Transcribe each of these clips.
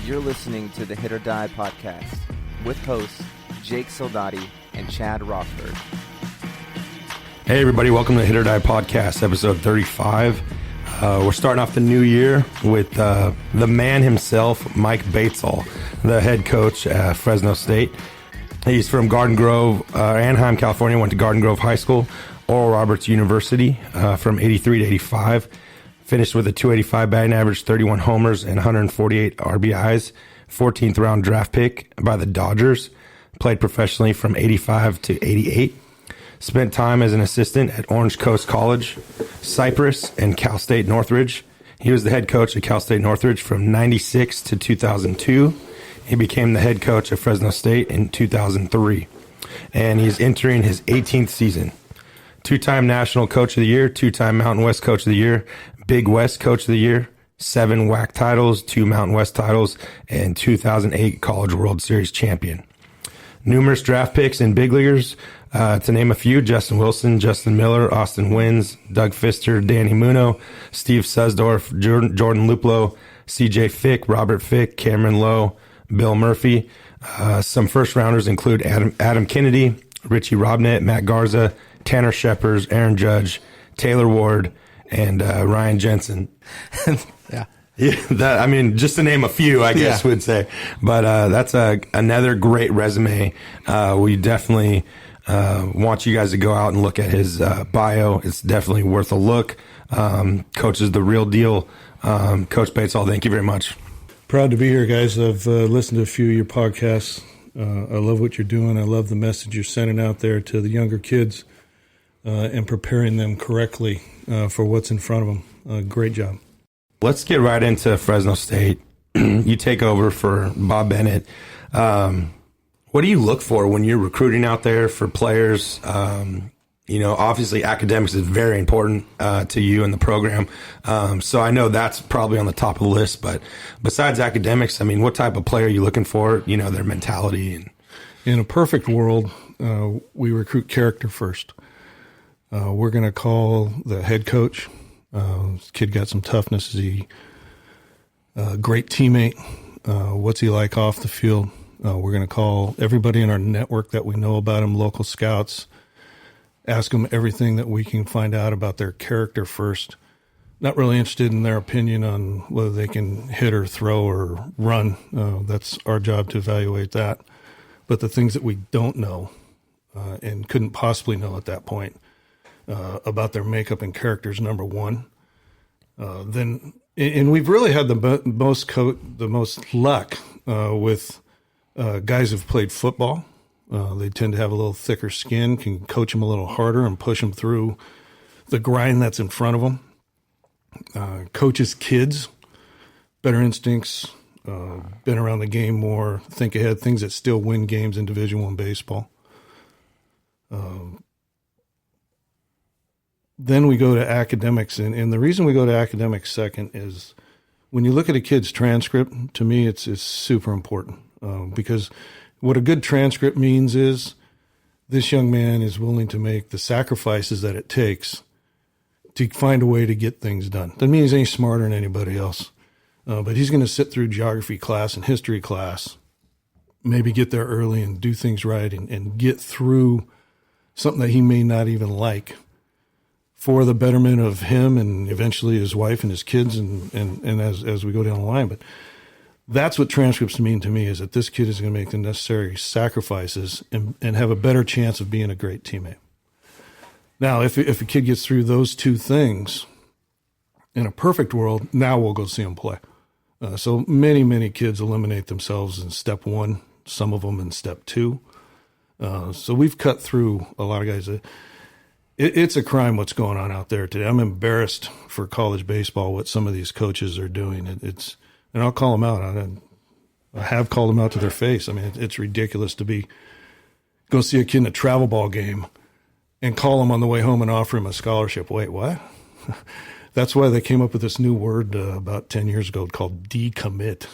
You're listening to the HIT.OR.DIE podcast with hosts Jake Soldati and Chad Rockford. Hey everybody, welcome to the HIT.OR.DIE podcast, episode 35. We're starting off the new year with the man himself, Mike Batesole, the head coach at Fresno State. He's from Garden Grove, Anaheim, California, went to Garden Grove High School, Oral Roberts University from 83 to 85. Finished with a 285 batting average, 31 homers, and 148 RBIs. 14th round draft pick by the Dodgers. Played professionally from 85 to 88. Spent time as an assistant at Orange Coast College, Cypress, and Cal State Northridge. He was the head coach at Cal State Northridge from 96 to 2002. He became the head coach at Fresno State in 2003. And he's entering his 18th season. Two-time National Coach of the Year, two-time Mountain West Coach of the Year, Big West Coach of the Year, 7 WAC titles, 2 Mountain West titles, and 2008 College World Series champion. Numerous draft picks in big leaguers, to name a few: Justin Wilson, Justin Miller, Austin Wynns, Doug Pfister, Danny Muno, Steve Susdorf, Jordan Luplow, CJ Fick, Robert Fick, Cameron Lowe, Bill Murphy. Some first rounders include Adam Kennedy, Richie Robnett, Matt Garza, Tanner Scheppers, Aaron Judge, Taylor Ward, and Ryan Jensen. Yeah, just to name a few, I guess would say. But that's another great resume. We definitely want you guys to go out and look at his bio. It's definitely worth a look. Coach is the real deal. Coach Batesole, thank you very much. Proud to be here, guys. I've listened to a few of your podcasts. I love what you're doing. I love the message you're sending out there to the younger kids and preparing them correctly for what's in front of them. Great job. Let's get right into Fresno State. You take over for Bob Bennett. What do you look for when you're recruiting out there for players? Obviously academics is very important to you and the program. So I know that's probably on the top of the list. But besides academics, what type of player are you looking for? Their mentality. In a perfect world, we recruit character first. We're going to call the head coach. This kid got some toughness. Is he a great teammate? What's he like off the field? We're going to call everybody in our network that we know about him, local scouts, ask them everything that we can find out about their character first. Not really interested in their opinion on whether they can hit or throw or run. That's our job to evaluate that. But the things that we don't know and couldn't possibly know at that point, about their makeup and characters, number one. And we've really had the most luck with guys who've played football. They tend to have a little thicker skin, can coach them a little harder and push them through the grind that's in front of them. Coaches' kids, better instincts, been around the game more, think ahead, things that still win games in Division I baseball. Then we go to academics, and the reason we go to academics second is when you look at a kid's transcript, to me it's super important because what a good transcript means is this young man is willing to make the sacrifices that it takes to find a way to get things done. Doesn't mean he's any smarter than anybody else, but he's going to sit through geography class and history class, maybe get there early and do things right and get through something that he may not even like, for the betterment of him and eventually his wife and his kids and as we go down the line. But that's what transcripts mean to me, is that this kid is going to make the necessary sacrifices and have a better chance of being a great teammate. Now, if a kid gets through those two things, in a perfect world, now we'll go see him play. So many kids eliminate themselves in step one, some of them in step two. So we've cut through a lot of guys. It's a crime what's going on out there today. I'm embarrassed for college baseball what some of these coaches are doing. And I'll call them out. I have called them out to their face. It's ridiculous to go see a kid in a travel ball game and call him on the way home and offer him a scholarship. Wait, what? That's why they came up with this new word about 10 years ago called decommit.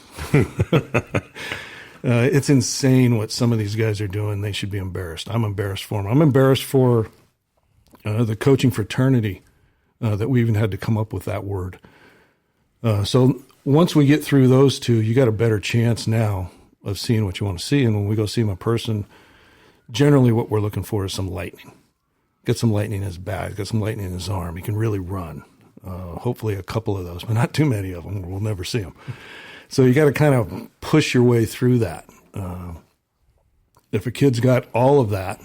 It's insane what some of these guys are doing. They should be embarrassed. I'm embarrassed for them. I'm embarrassed for the coaching fraternity that we even had to come up with that word. So once we get through those two, you got a better chance now of seeing what you want to see. And when we go see him in person, generally what we're looking for is some lightning. Get some lightning in his back, get some lightning in his arm. He can really run. Hopefully a couple of those, but not too many of them. We'll never see them. So you got to kind of push your way through that. If a kid's got all of that,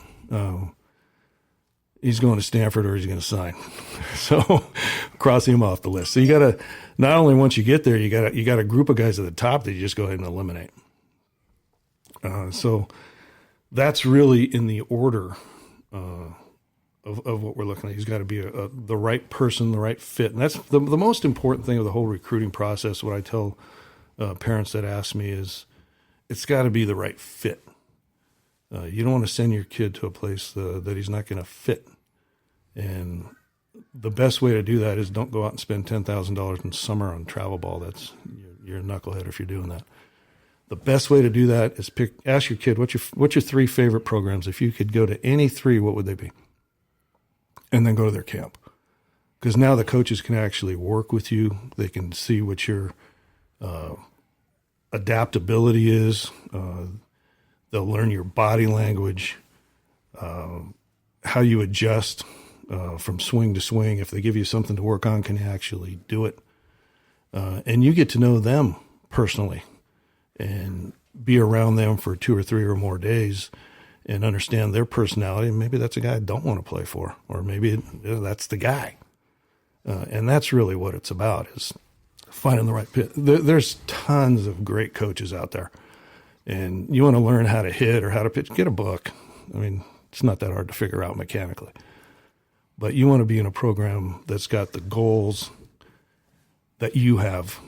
he's going to Stanford or he's going to sign. So crossing him off the list. So you got to, not only once you get there, you got a group of guys at the top that you just go ahead and eliminate. So that's really in the order of what we're looking at. He's got to be the right person, the right fit. And that's the most important thing of the whole recruiting process. What I tell parents that ask me is it's got to be the right fit. You don't want to send your kid to a place that he's not going to fit. And the best way to do that is don't go out and spend $10,000 in summer on travel ball. You're a knucklehead if you're doing that. The best way to do that is ask your kid, what's your 3 favorite programs? If you could go to any 3, what would they be? And then go to their camp. Because now the coaches can actually work with you. They can see what your adaptability is. They'll learn your body language, how you adjust from swing to swing. If they give you something to work on, can you actually do it? And you get to know them personally and be around them for 2 or 3 or more days and understand their personality. Maybe that's a guy I don't want to play for, or maybe that's the guy. And that's really what it's about, is finding the right fit. There's tons of great coaches out there. And you want to learn how to hit or how to pitch, get a book. I mean, it's not that hard to figure out mechanically. But you want to be in a program that's got the goals that you have,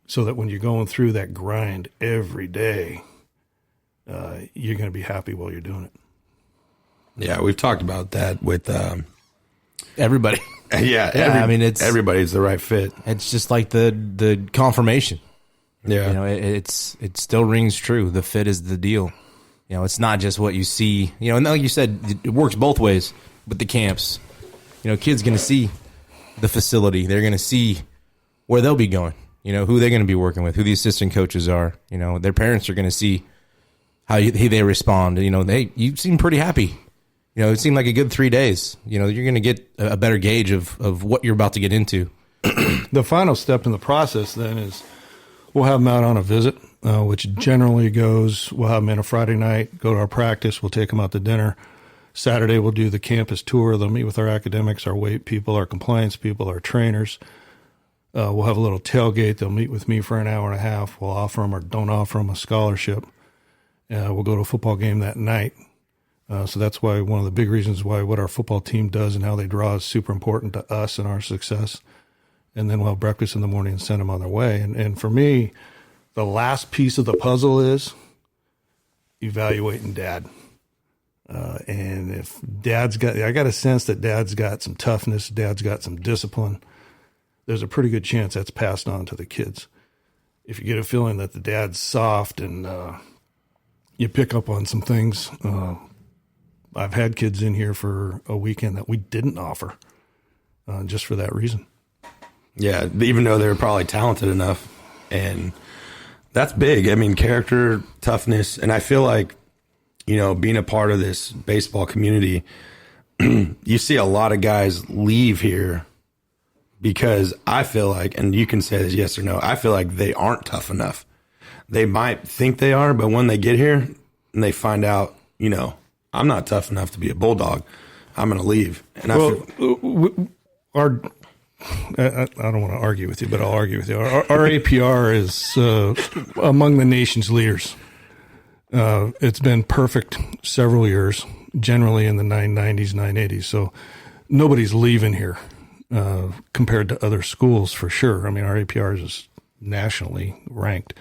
so that when you're going through that grind every day, you're going to be happy while you're doing it. Yeah, we've talked about that with everybody. Yeah, I mean, everybody's the right fit. It's just like the confirmation. Yeah, you know, it still rings true. The fit is the deal. You know, it's not just what you see. You know, and like you said, it works both ways with the camps. You know, kids going to see the facility. They're going to see where they'll be going. You know, who they're going to be working with, who the assistant coaches are. You know, their parents are going to see how they respond. You know, you seem pretty happy. You know, it seemed like a good 3 days. You know, you're going to get a better gauge of what you're about to get into. The final step in the process then is we'll have them out on a visit, which generally goes, we'll have them in a Friday night, go to our practice, we'll take them out to dinner. Saturday, we'll do the campus tour. They'll meet with our academics, our weight people, our compliance people, our trainers. We'll have a little tailgate. They'll meet with me for an hour and a half. We'll offer them or don't offer them a scholarship. We'll go to a football game that night. So that's why one of the big reasons why what our football team does and how they draw is super important to us and our success. And then we'll have breakfast in the morning and send them on their way. And for me, the last piece of the puzzle is evaluating Dad. And if Dad's I got a sense that Dad's got some toughness, Dad's got some discipline, there's a pretty good chance that's passed on to the kids. If you get a feeling that the dad's soft and you pick up on some things, I've had kids in here for a weekend that we didn't offer just for that reason. Yeah, even though they're probably talented enough. And that's big. I mean, character, toughness. And I feel like, you know, being a part of this baseball community, you see a lot of guys leave here because I feel like, and you can say this yes or no, I feel like they aren't tough enough. They might think they are, but when they get here and they find out, you know, I'm not tough enough to be a Bulldog, I'm going to leave. And I don't want to argue with you, but I'll argue with you. Our APR is among the nation's leaders. It's been perfect several years, generally in the 990s, 980s. So nobody's leaving here compared to other schools for sure. I mean, our APR is nationally ranked.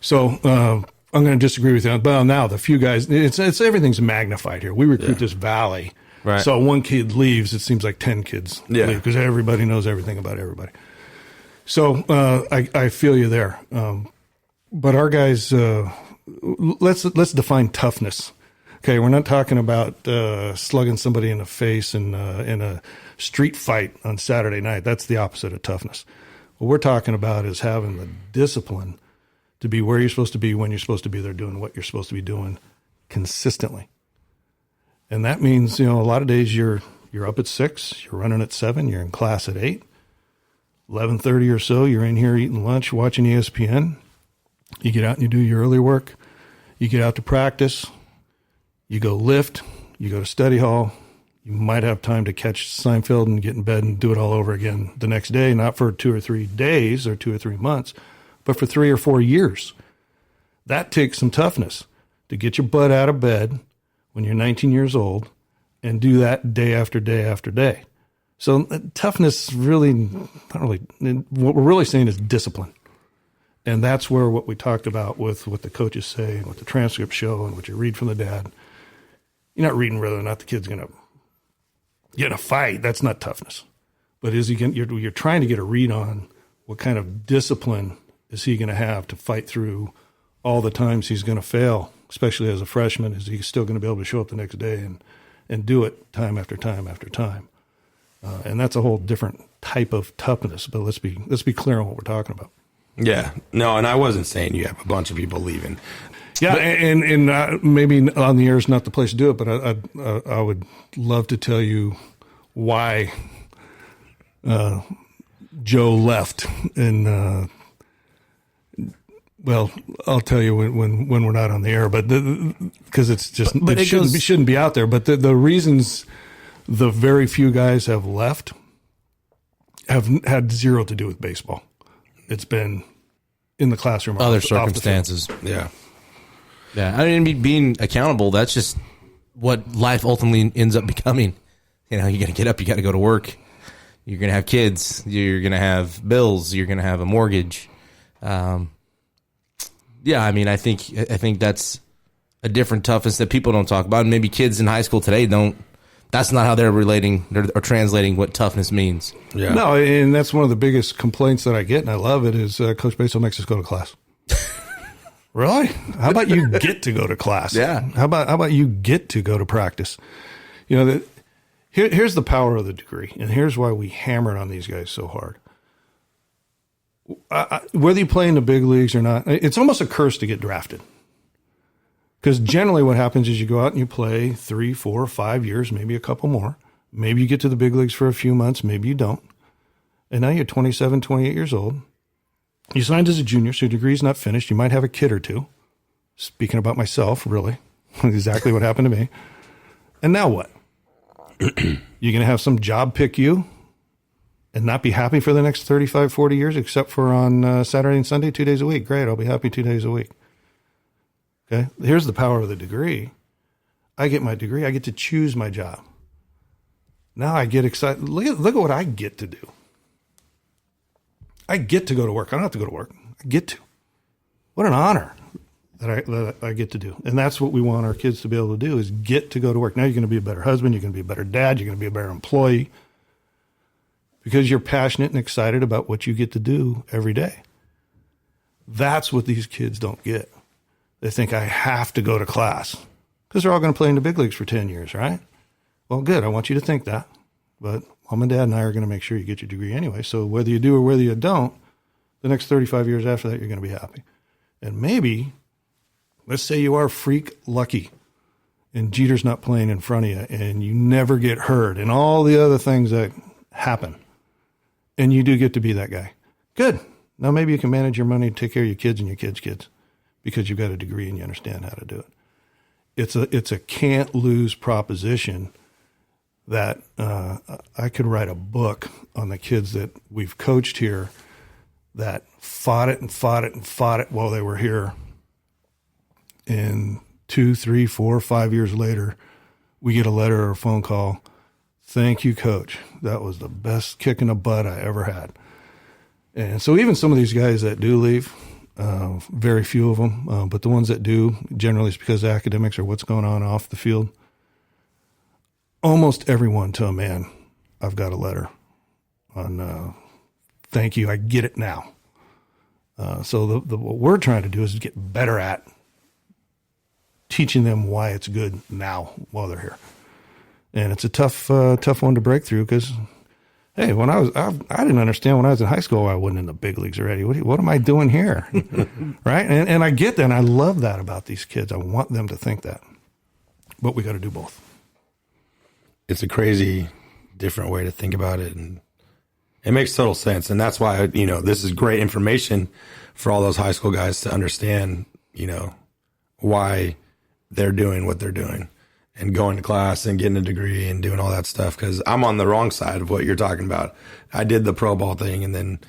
So I'm going to disagree with you. But now the few guys, it's everything's magnified here. We recruit this valley. Right. So one kid leaves, it seems like 10 kids leave because everybody knows everything about everybody. So I feel you there. But our guys, let's define toughness. Okay, we're not talking about slugging somebody in the face in a street fight on Saturday night. That's the opposite of toughness. What we're talking about is having the discipline to be where you're supposed to be, when you're supposed to be there, doing what you're supposed to be doing consistently. And that means, a lot of days you're up at 6, you're running at 7, you're in class at 8, 11:30 or so, you're in here eating lunch, watching ESPN. You get out and you do your early work. You get out to practice. You go lift. You go to study hall. You might have time to catch Seinfeld and get in bed and do it all over again the next day, not for 2 or 3 days or 2 or 3 months, but for 3 or 4 years. That takes some toughness to get your butt out of bed when you're 19 years old and do that day after day after day. So toughness really, not really, what we're really saying is discipline. And that's where what we talked about with what the coaches say and what the transcripts show and what you read from the dad. You're not reading whether or not the kid's going to get in a fight. That's not toughness. But you're trying to get a read on what kind of discipline is he going to have to fight through all the times he's going to fail, especially as a freshman. Is he still going to be able to show up the next day and do it time after time after time? And that's a whole different type of toughness. But let's be clear on what we're talking about. Yeah. No, and I wasn't saying you have a bunch of people leaving. Yeah, and maybe on the air is not the place to do it, but I would love to tell you why Joe left. And, well, I'll tell you when we're not on the air, but because it's just, it shouldn't be out there. But the reasons the very few guys have left have had zero to do with baseball. It's been in the classroom. Other circumstances. Yeah. Yeah. I mean, being accountable, that's just what life ultimately ends up becoming. You got to get up, you got to go to work. You're going to have kids. You're going to have bills. You're going to have a mortgage. Yeah. I mean, I think that's a different toughness that people don't talk about. And maybe kids in high school today that's not how they're relating or translating what toughness means. Yeah. No, and that's one of the biggest complaints that I get, and I love it, is Coach Batesole makes us go to class. Really? How about you get to go to class? Yeah. How about you get to go to practice? Here's the power of the degree, and here's why we hammer it on these guys so hard. Whether you play in the big leagues or not, it's almost a curse to get drafted. Because generally what happens is you go out and you play 3, 4, 5 years, maybe a couple more. Maybe you get to the big leagues for a few months. Maybe you don't. And now you're 27, 28 years old. You signed as a junior, so your degree's not finished. You might have a kid or two. Speaking about myself, really. Exactly what happened to me. And now what? You're going to have some job pick you and not be happy for the next 35, 40 years, except for on Saturday and Sunday, 2 days a week. Great, I'll be happy 2 days a week. Okay, here's the power of the degree. I get my degree. I get to choose my job. Now I get excited. Look at what I get to do. I get to go to work. I don't have to go to work. I get to. What an honor that I get to do. And that's what we want our kids to be able to do, is get to go to work. Now you're going to be a better husband. You're going to be a better dad. You're going to be a better employee because you're passionate and excited about what you get to do every day. That's what these kids don't get. They think I have to go to class because they're all going to play in the big leagues for 10 years, right? Well, good. I want you to think that. But mom and dad and I are going to make sure you get your degree anyway. So whether you do or whether you don't, the next 35 years after that, you're going to be happy. And maybe, let's say you are freak lucky and Jeter's not playing in front of you and you never get hurt and all the other things that happen. And you do get to be that guy. Good. Now maybe you can manage your money, take care of your kids and your kids' kids, because you've got a degree and you understand how to do it. It's a can't lose proposition that I could write a book on the kids that we've coached here that fought it and fought it and fought it while they were here. And 2, 3, 4, 5 years later, we get a letter or a phone call. Thank you, Coach. That was the best kick in the butt I ever had. And so even some of these guys that do leave, very few of them, but the ones that do, generally it's because of academics or what's going on off the field. Almost everyone to a man, I've got a letter on thank you, I get it now. So what we're trying to do is get better at teaching them why it's good now while they're here. And it's a tough one to break through because, Hey, when I didn't understand when I was in high school why I wasn't in the big leagues already. What am I doing here? Right? And I get that, and I love that about these kids. I want them to think that. But we got to do both. It's a crazy, different way to think about it, and it makes total sense. And that's why, this is great information for all those high school guys to understand, why they're doing what they're doing and going to class and getting a degree and doing all that stuff. Because I'm on the wrong side of what you're talking about. I did the pro ball thing and then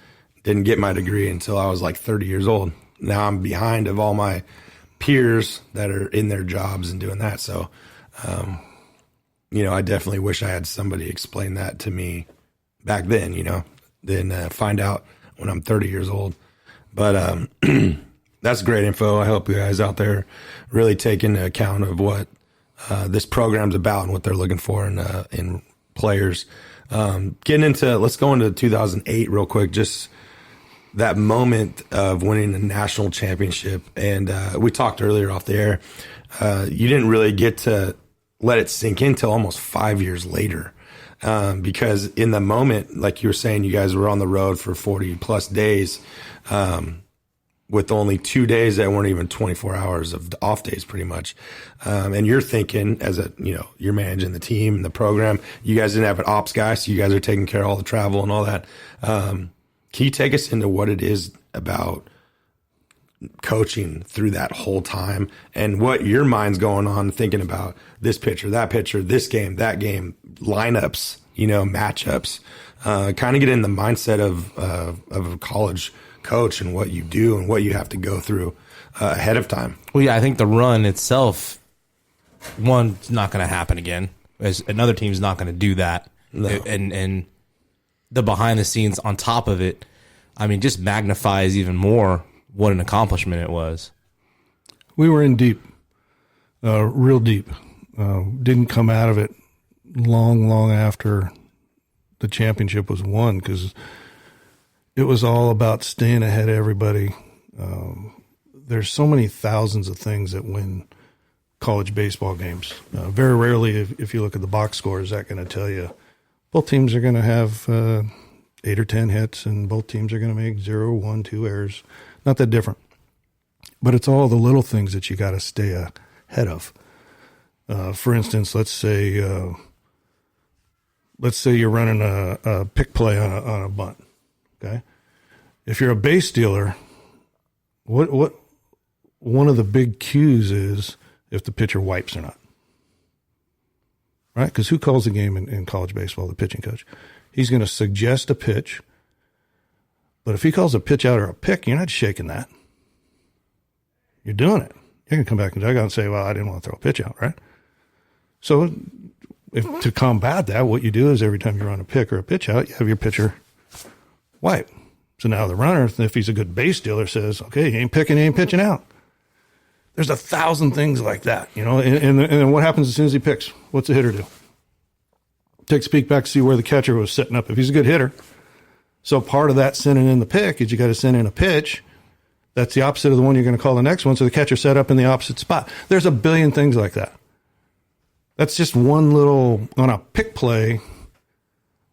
didn't get my degree until I was like 30 years old. Now I'm behind of all my peers that are in their jobs and doing that. So, I definitely wish I had somebody explain that to me back then, than find out when I'm 30 years old. But that's great info. I hope you guys out there really take into account of what this program's about and what they're looking for in players. Let's go into 2008 real quick, just that moment of winning the national championship. And we talked earlier off the air. You didn't really get to let it sink in till almost 5 years later. Because in the moment, like you were saying, you guys were on the road for 40 plus days, with only 2 days that weren't even 24 hours of off days pretty much. And you're thinking you're managing the team and the program. You guys didn't have an ops guy, so you guys are taking care of all the travel and all that. Can you take us into what it is about coaching through that whole time and what your mind's going on thinking about this pitcher, that pitcher, this game, that game, lineups, matchups, kind of get in the mindset of a college coach and what you do and what you have to go through ahead of time. Well, yeah, I think the run itself, one's not going to happen again. As another team's not going to do that. No. And the behind the scenes on top of it, just magnifies even more what an accomplishment it was. We were in deep, real deep. Didn't come out of it long after the championship was won because it was all about staying ahead of everybody. There's so many thousands of things that win college baseball games. Very rarely, if you look at the box score, is that going to tell you both teams are going to have 8 or 10 hits and both teams are going to make 0, 1, 2 errors. Not that different. But it's all the little things that you got to stay ahead of. For instance, let's say you're running a pick play on a bunt. Okay, if you're a base stealer, what one of the big cues is if the pitcher wipes or not, right? Because who calls the game in college baseball? The pitching coach. He's going to suggest a pitch, but if he calls a pitch out or a pick, you're not shaking that. You're doing it. You're going to come back and dugout and say, "Well, I didn't want to throw a pitch out," right? So, to combat that, what you do is every time you run a pick or a pitch out, you have your pitcher wipe. So now the runner, if he's a good base stealer, says, okay, he ain't picking, he ain't pitching out. There's 1,000 things like that, and then what happens as soon as he picks? What's the hitter do? Takes a peek back to see where the catcher was setting up. If he's a good hitter. So part of that sending in the pick is you got to send in a pitch. That's the opposite of the one you're going to call the next one. So the catcher set up in the opposite spot. There's a billion things like that. That's just one little, on a pick play,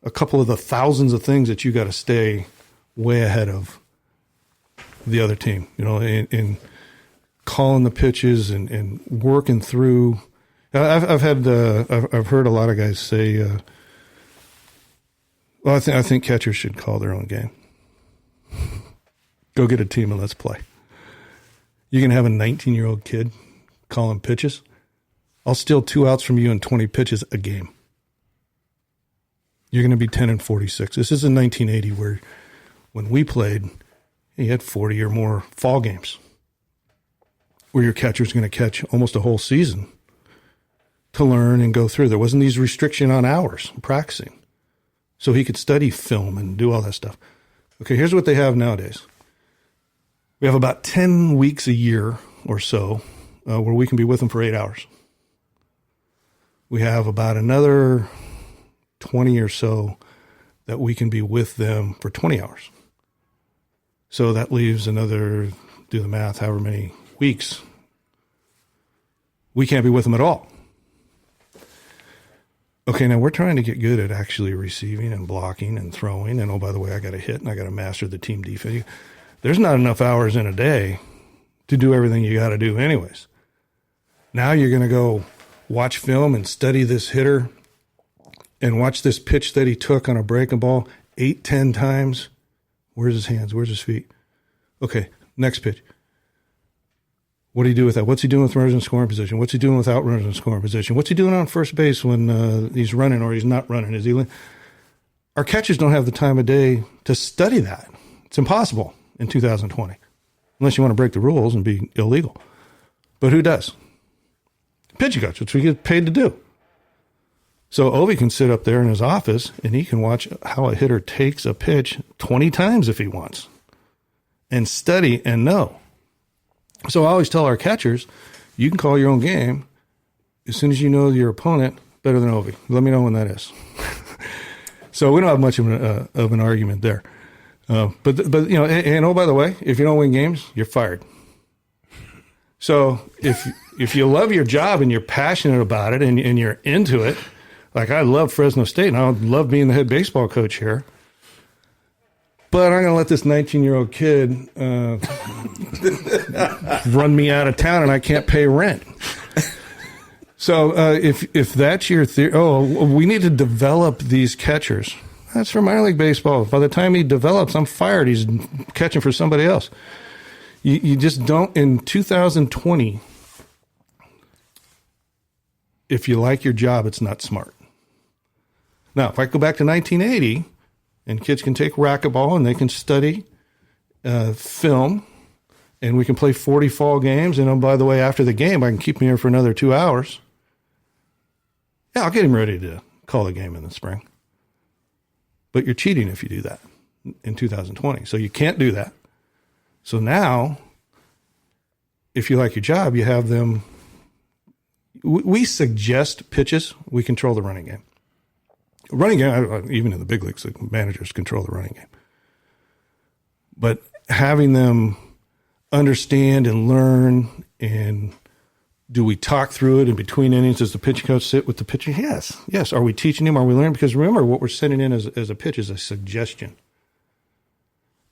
a couple of the thousands of things that you got to stay way ahead of the other team, in calling the pitches and working through. I've heard a lot of guys say, I think catchers should call their own game. Go get a team and let's play. You can have a 19-year-old kid calling pitches. I'll steal 2 outs from you in 20 pitches a game. You're going to be 10-46. This isn't 1980 where when we played, you had 40 or more fall games where your catcher's going to catch almost a whole season to learn and go through. There wasn't these restriction on hours practicing. So he could study film and do all that stuff. Okay, here's what they have nowadays. We have about 10 weeks a year or so where we can be with them for 8 hours. We have about another 20 or so that we can be with them for 20 hours. So that leaves another, do the math, however many weeks. We can't be with them at all. Okay, now we're trying to get good at actually receiving and blocking and throwing. And, oh, by the way, I got to hit and I got to master the team defense. There's not enough hours in a day to do everything you got to do anyways. Now you're going to go watch film and study this hitter and watch this pitch that he took on a breaking ball 8-10 times. Where's his hands? Where's his feet? Okay, next pitch. What do you do with that? What's he doing with runners in scoring position? What's he doing without runners in scoring position? What's he doing on first base when he's running or he's not running? Our catchers don't have the time of day to study that. It's impossible in 2020, unless you want to break the rules and be illegal. But who does? Pitching coach, which we get paid to do. So Ovi can sit up there in his office and he can watch how a hitter takes a pitch 20 times if he wants and study and know. So I always tell our catchers, you can call your own game as soon as you know your opponent better than Ovi. Let me know when that is. So we don't have much of an argument there. But you know, and oh, by the way, if you don't win games, you're fired. So if you love your job and you're passionate about it and you're into it, like I love Fresno State and I love being the head baseball coach here, but I'm going to let this 19-year-old kid run me out of town and I can't pay rent. So if that's your theory, we need to develop these catchers. That's for minor league baseball. By the time he develops, I'm fired. He's catching for somebody else. You just don't, in 2020, if you like your job, it's not smart. Now, if I go back to 1980, and kids can take racquetball and they can study film, and we can play 40 fall games, and oh, by the way, after the game, I can keep him here for another 2 hours. Yeah, I'll get him ready to call the game in the spring. But you're cheating if you do that in 2020. So you can't do that. So now, if you like your job, you have them. We suggest pitches. We control the running game. Running game, even in the big leagues, the managers control the running game. But having them understand and learn, and do we talk through it in between innings? Does the pitching coach sit with the pitcher? Yes. Are we teaching him? Are we learning? Because remember, what we're sending in as a pitch is a suggestion.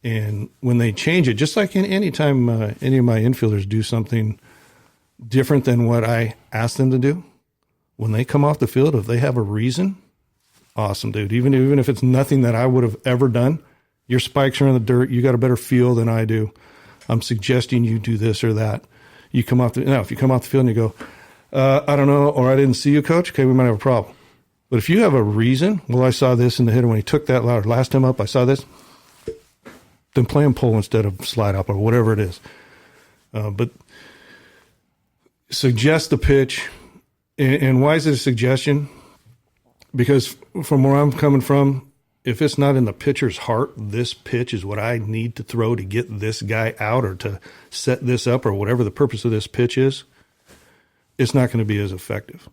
And when they change it, just like any time any of my infielders do something different than what I ask them to do, when they come off the field, if they have a reason, awesome, dude. Even if it's nothing that I would have ever done, your spikes are in the dirt. You got a better feel than I do. I'm suggesting you do this or that. If you come off the field and you go, I don't know, or I didn't see you, coach. Okay, we might have a problem. But if you have a reason, well, I saw this in the hitter when he took that louder. Last time up, I saw this. Then play him pull instead of slide up or whatever it is. But suggest the pitch. And why is it a suggestion? Because from where I'm coming from, if it's not in the pitcher's heart, this pitch is what I need to throw to get this guy out or to set this up or whatever the purpose of this pitch is, it's not going to be as effective.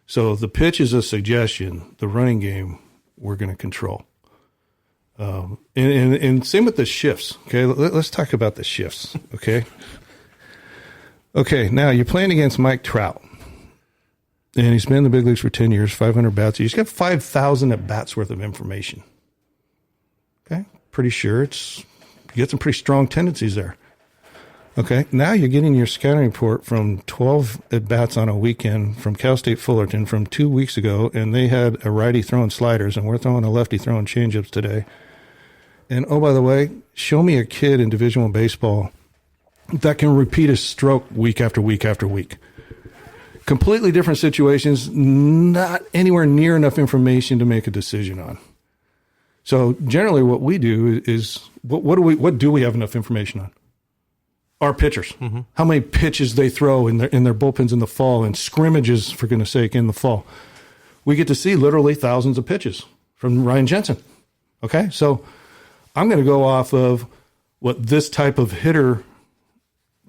So the pitch is a suggestion. The running game, we're going to control. And same with the shifts. Okay, let's talk about the shifts. Okay. Okay, now you're playing against Mike Trout. And he's been in the big leagues for 10 years, 500 bats. He's got 5,000 at bats worth of information. Okay, pretty sure you get some pretty strong tendencies there. Okay, now you're getting your scouting report from 12 at bats on a weekend from Cal State Fullerton from 2 weeks ago, and they had a righty throwing sliders, and we're throwing a lefty throwing changeups today. And oh, by the way, show me a kid in Division I baseball that can repeat a stroke week after week after week. Completely different situations, not anywhere near enough information to make a decision on. So generally what we do is, what do we have enough information on? Our pitchers. Mm-hmm. How many pitches they throw in their bullpens in the fall and scrimmages, for goodness sake, in the fall. We get to see literally thousands of pitches from Ryan Jensen. Okay, so I'm going to go off of what this type of hitter,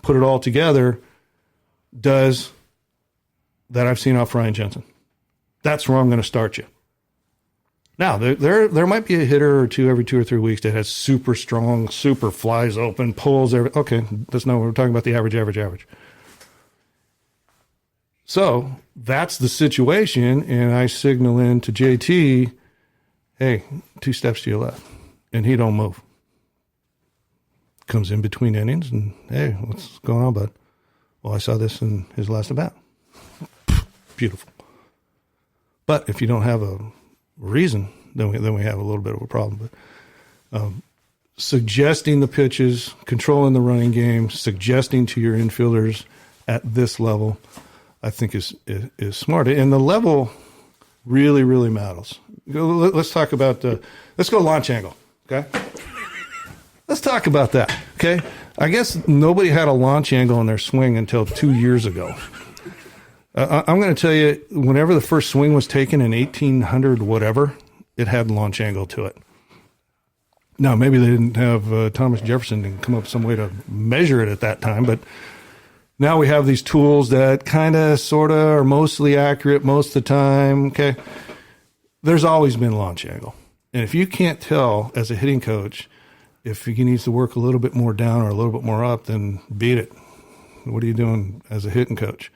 put it all together, does that I've seen off Ryan Jensen. That's where I'm going to start you. Now, there might be a hitter or two every 2 or 3 weeks that has super strong, super flies open, pulls. Okay, that's not what we're talking about, the average. So that's the situation, and I signal in to JT, hey, 2 steps to your left, and he don't move. Comes in between innings, and hey, what's going on, bud? Well, I saw this in his last at bat. Beautiful. But if you don't have a reason, then we have a little bit of a problem. But suggesting the pitches, controlling the running game, suggesting to your infielders at this level, I think is smart. And the level really, really matters. Let's talk about let's go launch angle, okay? Let's talk about that, okay? I guess nobody had a launch angle in their swing until 2 years ago. I'm going to tell you, whenever the first swing was taken in 1800 whatever, it had launch angle to it. Now, maybe they didn't have Thomas Jefferson didn't come up with some way to measure it at that time, but now we have these tools that kind of, sort of, are mostly accurate most of the time, okay? There's always been launch angle. And if you can't tell, as a hitting coach, if he needs to work a little bit more down or a little bit more up, then beat it. What are you doing as a hitting coach?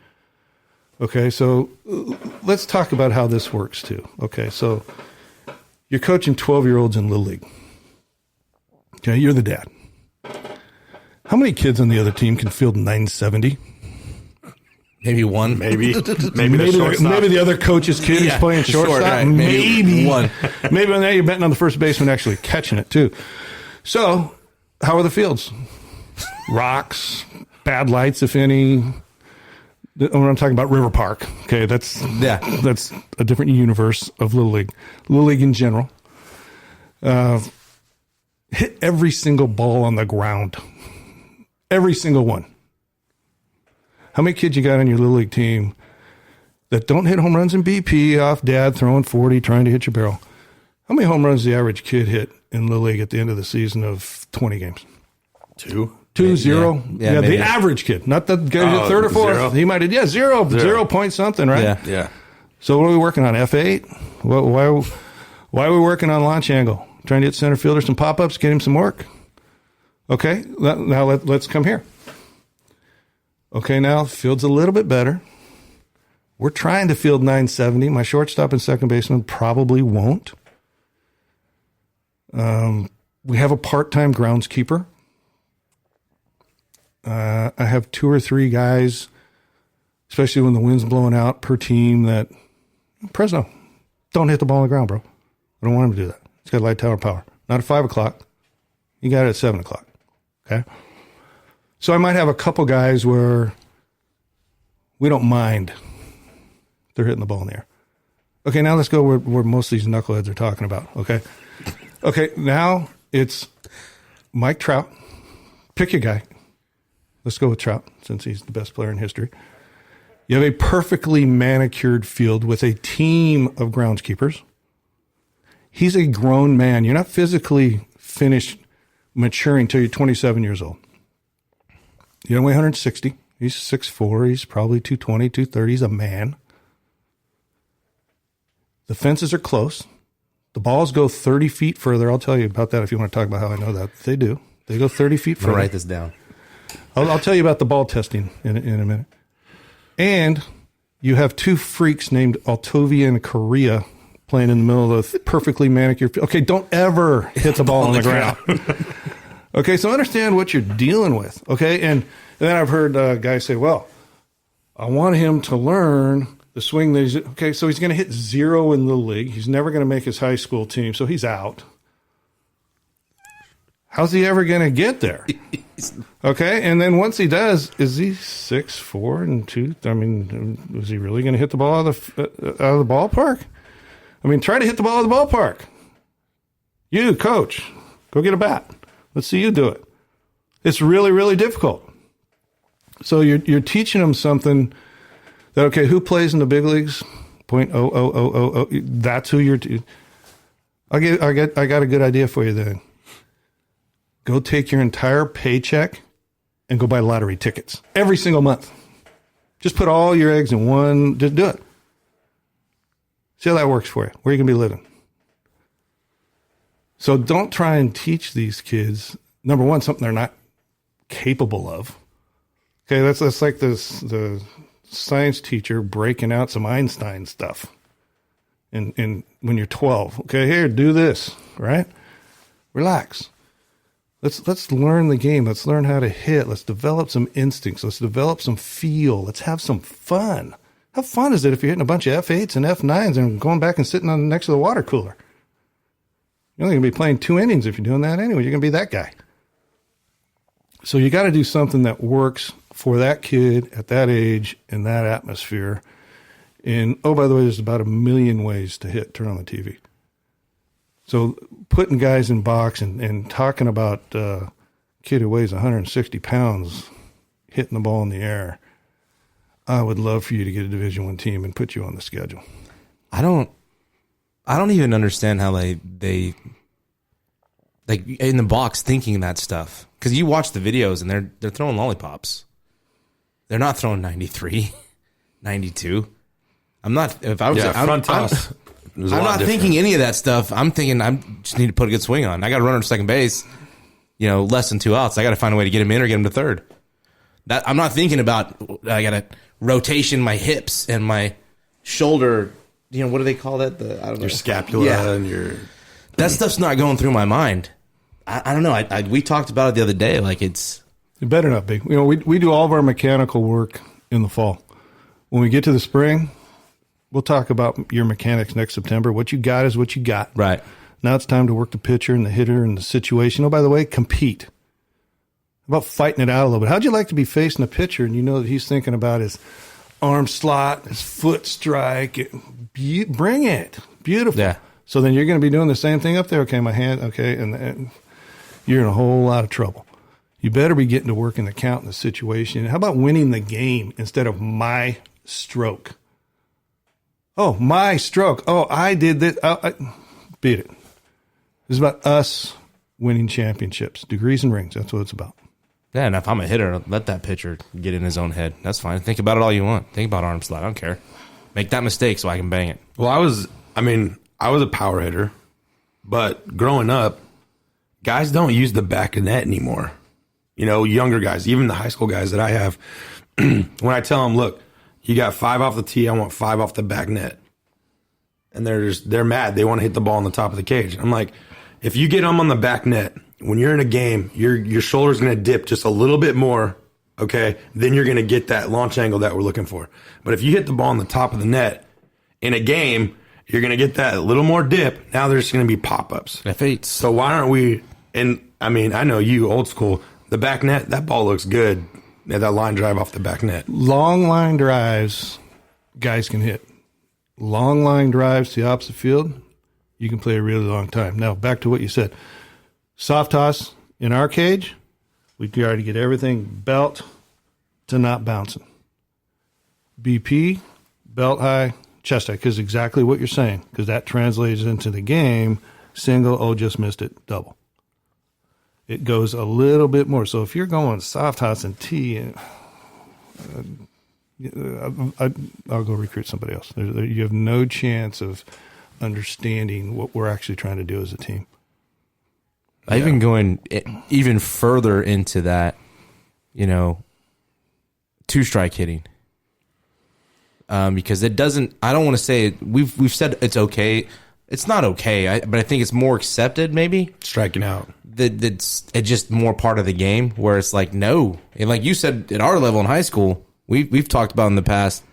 Okay, so let's talk about how this works too. Okay, so you're coaching 12-year-olds in Little League. Okay, you're the dad. How many kids on the other team can field 970? Maybe one. Maybe the other coach's kid is playing shortstop. Right. Maybe one. Maybe now you're betting on the first baseman actually catching it too. So, how are the fields? Rocks, bad lights, if any. When I'm talking about River Park, okay, that's a different universe of Little League. Little League in general. Hit every single ball on the ground. Every single one. How many kids you got on your Little League team that don't hit home runs in BP off dad throwing 40, trying to hit your barrel? How many home runs does the average kid hit in Little League at the end of the season of 20 games? 2. 0. Yeah, the average kid, not the guy who hit third or fourth. 0. He might have, 0 point something, right? Yeah. So what are we working on, F8? Why are we working on launch angle? Trying to get center fielder some pop-ups, get him some work. Okay, now let's come here. Okay, now field's a little bit better. We're trying to field 970. My shortstop and second baseman probably won't. We have a part-time groundskeeper. I have 2 or 3 guys, especially when the wind's blowing out, per team that, Fresno, don't hit the ball on the ground, bro. I don't want him to do that. He's got light tower power. Not at 5 o'clock. You got it at 7 o'clock. Okay? So I might have a couple guys where we don't mind they're hitting the ball in the air. Okay, now let's go where most of these knuckleheads are talking about, okay? Okay, now it's Mike Trout. Pick your guy. Let's go with Trout, since he's the best player in history. You have a perfectly manicured field with a team of groundskeepers. He's a grown man. You're not physically finished maturing until you're 27 years old. You don't weigh 160. He's 6'4". He's probably 220, 230. He's a man. The fences are close. The balls go 30 feet further. I'll tell you about that if you want to talk about how I know that. They do. They go 30 feet further. I'll write this down. I'll tell you about the ball testing in a minute. And you have 2 freaks named Altovia and Correa playing in the middle of the perfectly manicured. Okay, don't ever hit the ball on the ground. Okay, so understand what you're dealing with. Okay, and then I've heard guys say, well, I want him to learn the swing that he's, okay, so he's going to hit 0 in Little League. He's never going to make his high school team, so he's out. How's he ever going to get there? Okay, and then once he does, is he 6'4" and 2? I mean, is he really going to hit the ball out of the ballpark? I mean, try to hit the ball out of the ballpark. You, coach, go get a bat. Let's see you do it. It's really, really difficult. So you're teaching them something that, okay, who plays in the big leagues? .00000. That's who you're. I got a good idea for you then. Go take your entire paycheck and go buy lottery tickets every single month. Just put all your eggs in one. Just do it. See how that works for you. Where are you going to be living? So don't try and teach these kids, number one, something they're not capable of. Okay, that's like the science teacher breaking out some Einstein stuff. And when you're 12, okay, here, do this, right? Relax. Let's learn the game. Let's learn how to hit. Let's develop some instincts. Let's develop some feel. Let's have some fun. How fun is it if you're hitting a bunch of F8s and F9s and going back and sitting on next to the water cooler? You're only going to be playing 2 innings if you're doing that anyway. You're going to be that guy. So you got to do something that works for that kid at that age in that atmosphere. And, oh, by the way, there's about 1 million ways to turn on the TV. So putting guys in box and talking about a kid who weighs 160 pounds hitting the ball in the air, I would love for you to get a Division I team and put you on the schedule. I don't even understand how they like in the box thinking that stuff. Because you watch the videos and they're throwing lollipops. They're not throwing 93, 92. I'm not. If I was front toss. I'm not thinking any of that stuff. I'm thinking I just need to put a good swing on. I got to run to second base. Less than 2 outs. I got to find a way to get him in or get him to third. That I'm not thinking about. I got to rotation my hips and my shoulder. What do they call that? I don't know. Your scapula and your. That stuff's not going through my mind. I don't know. We talked about it the other day. Like it better not be. We do all of our mechanical work in the fall. When we get to the spring, we'll talk about your mechanics next September. What you got is what you got. Right. Now it's time to work the pitcher and the hitter and the situation. Oh, by the way, compete. How about fighting it out a little bit? How'd you like to be facing a pitcher and you know that he's thinking about his arm slot, his foot strike? Bring it. Beautiful. Yeah. So then you're going to be doing the same thing up there. Okay, my hand. Okay, and you're in a whole lot of trouble. You better be getting to work in the count and the situation. How about winning the game instead of my stroke? Oh, my stroke. Oh, I did this. Beat it. This is about us winning championships, degrees and rings. That's what it's about. Yeah, and if I'm a hitter, let that pitcher get in his own head. That's fine. Think about it all you want. Think about arm slot. I don't care. Make that mistake so I can bang it. Well, I was a power hitter, but growing up, guys don't use the back of net anymore. Younger guys, even the high school guys that I have, when I tell them, look, you got 5 off the tee, I want 5 off the back net. And they're mad. They want to hit the ball on the top of the cage. I'm like, if you get them on the back net, when you're in a game, your shoulder's going to dip just a little bit more, okay? Then you're going to get that launch angle that we're looking for. But if you hit the ball on the top of the net in a game, you're going to get that little more dip. Now there's going to be pop-ups. F8s. So why aren't we – and, I know you, old school, the back net, that ball looks good. That line drive off the back net. Long line drives, guys can hit. Long line drives to the opposite field, you can play a really long time. Now, back to what you said. Soft toss in our cage, we try to get everything belt to not bouncing. BP, belt high, chest high, because exactly what you're saying, because that translates into the game. Single, oh, just missed it, double. It goes a little bit more. So if you're going soft toss and tee, I'll go recruit somebody else. You have no chance of understanding what we're actually trying to do as a team. Even going even further into that, 2-strike hitting. Because it doesn't, I don't want to say it, we've said it's okay. It's not okay, but I think it's more accepted maybe. Striking out. It's just more part of the game where it's like, no. And like you said, at our level in high school, we've talked about in the past,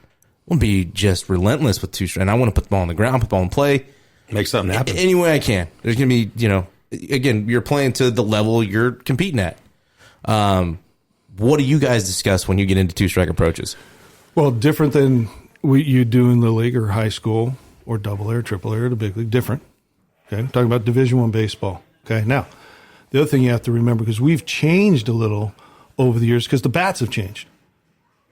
we'll be just relentless with 2-strike. And I want to put the ball on the ground, put the ball in play. Make something happen. Any way I can. There's going to be, again, you're playing to the level you're competing at. What do you guys discuss when you get into 2-strike approaches? Well, different than what you do in the league or high school or double A or triple A or the big league. Different. Okay, I'm talking about Division I baseball. Okay, now, the other thing you have to remember, because we've changed a little over the years, because the bats have changed.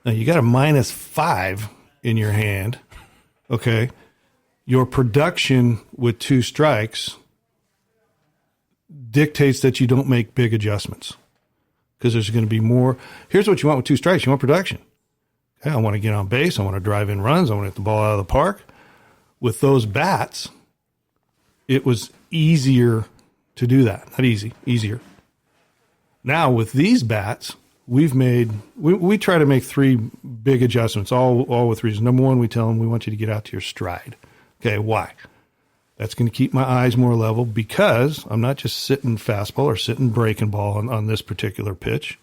Now, you got a -5 in your hand, okay? Your production with 2 strikes dictates that you don't make big adjustments, because there's going to be more. Here's what you want with 2 strikes. You want production. Okay, I want to get on base. I want to drive in runs. I want to hit the ball out of the park. With those bats, it was easier to do that. Not easy, easier. Now with these bats, we try to make 3 big adjustments, all with reason. Number one, we tell them we want you to get out to your stride. Okay, why? That's going to keep my eyes more level because I'm not just sitting fastball or sitting breaking ball on this particular pitch.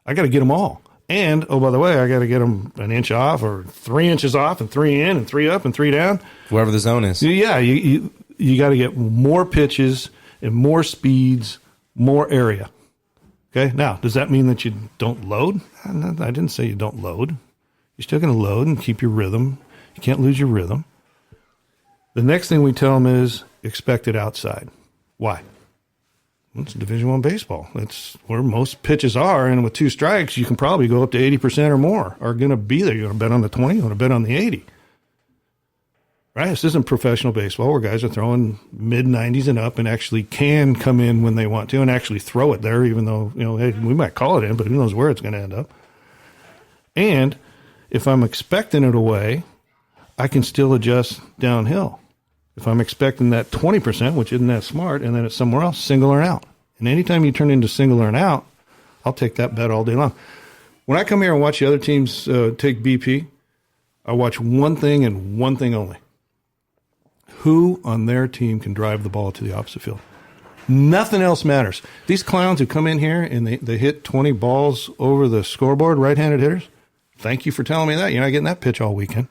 I got to get them all. And, oh, by the way, I got to get them an inch off or 3 inches off and 3 in and 3 up and 3 down. Wherever the zone is. Yeah, you got to get more pitches and more speeds, more area. Okay, now, does that mean that you don't load? I didn't say you don't load. You're still going to load and keep your rhythm. You can't lose your rhythm. The next thing we tell them is expect it outside. Why? It's Division I baseball. That's where most pitches are, and with 2 strikes, you can probably go up to 80% or more are going to be there. You want to bet on the 20, you want to bet on the 80. Right? This isn't professional baseball where guys are throwing mid-90s and up and actually can come in when they want to and actually throw it there, even though, hey, we might call it in, but who knows where it's going to end up. And if I'm expecting it away, I can still adjust downhill. If I'm expecting that 20%, which isn't that smart, and then it's somewhere else, single or an out. And anytime you turn into single or an out, I'll take that bet all day long. When I come here and watch the other teams take BP, I watch one thing and one thing only. Who on their team can drive the ball to the opposite field? Nothing else matters. These clowns who come in here and they hit 20 balls over the scoreboard, right-handed hitters, thank you for telling me that. You're not getting that pitch all weekend.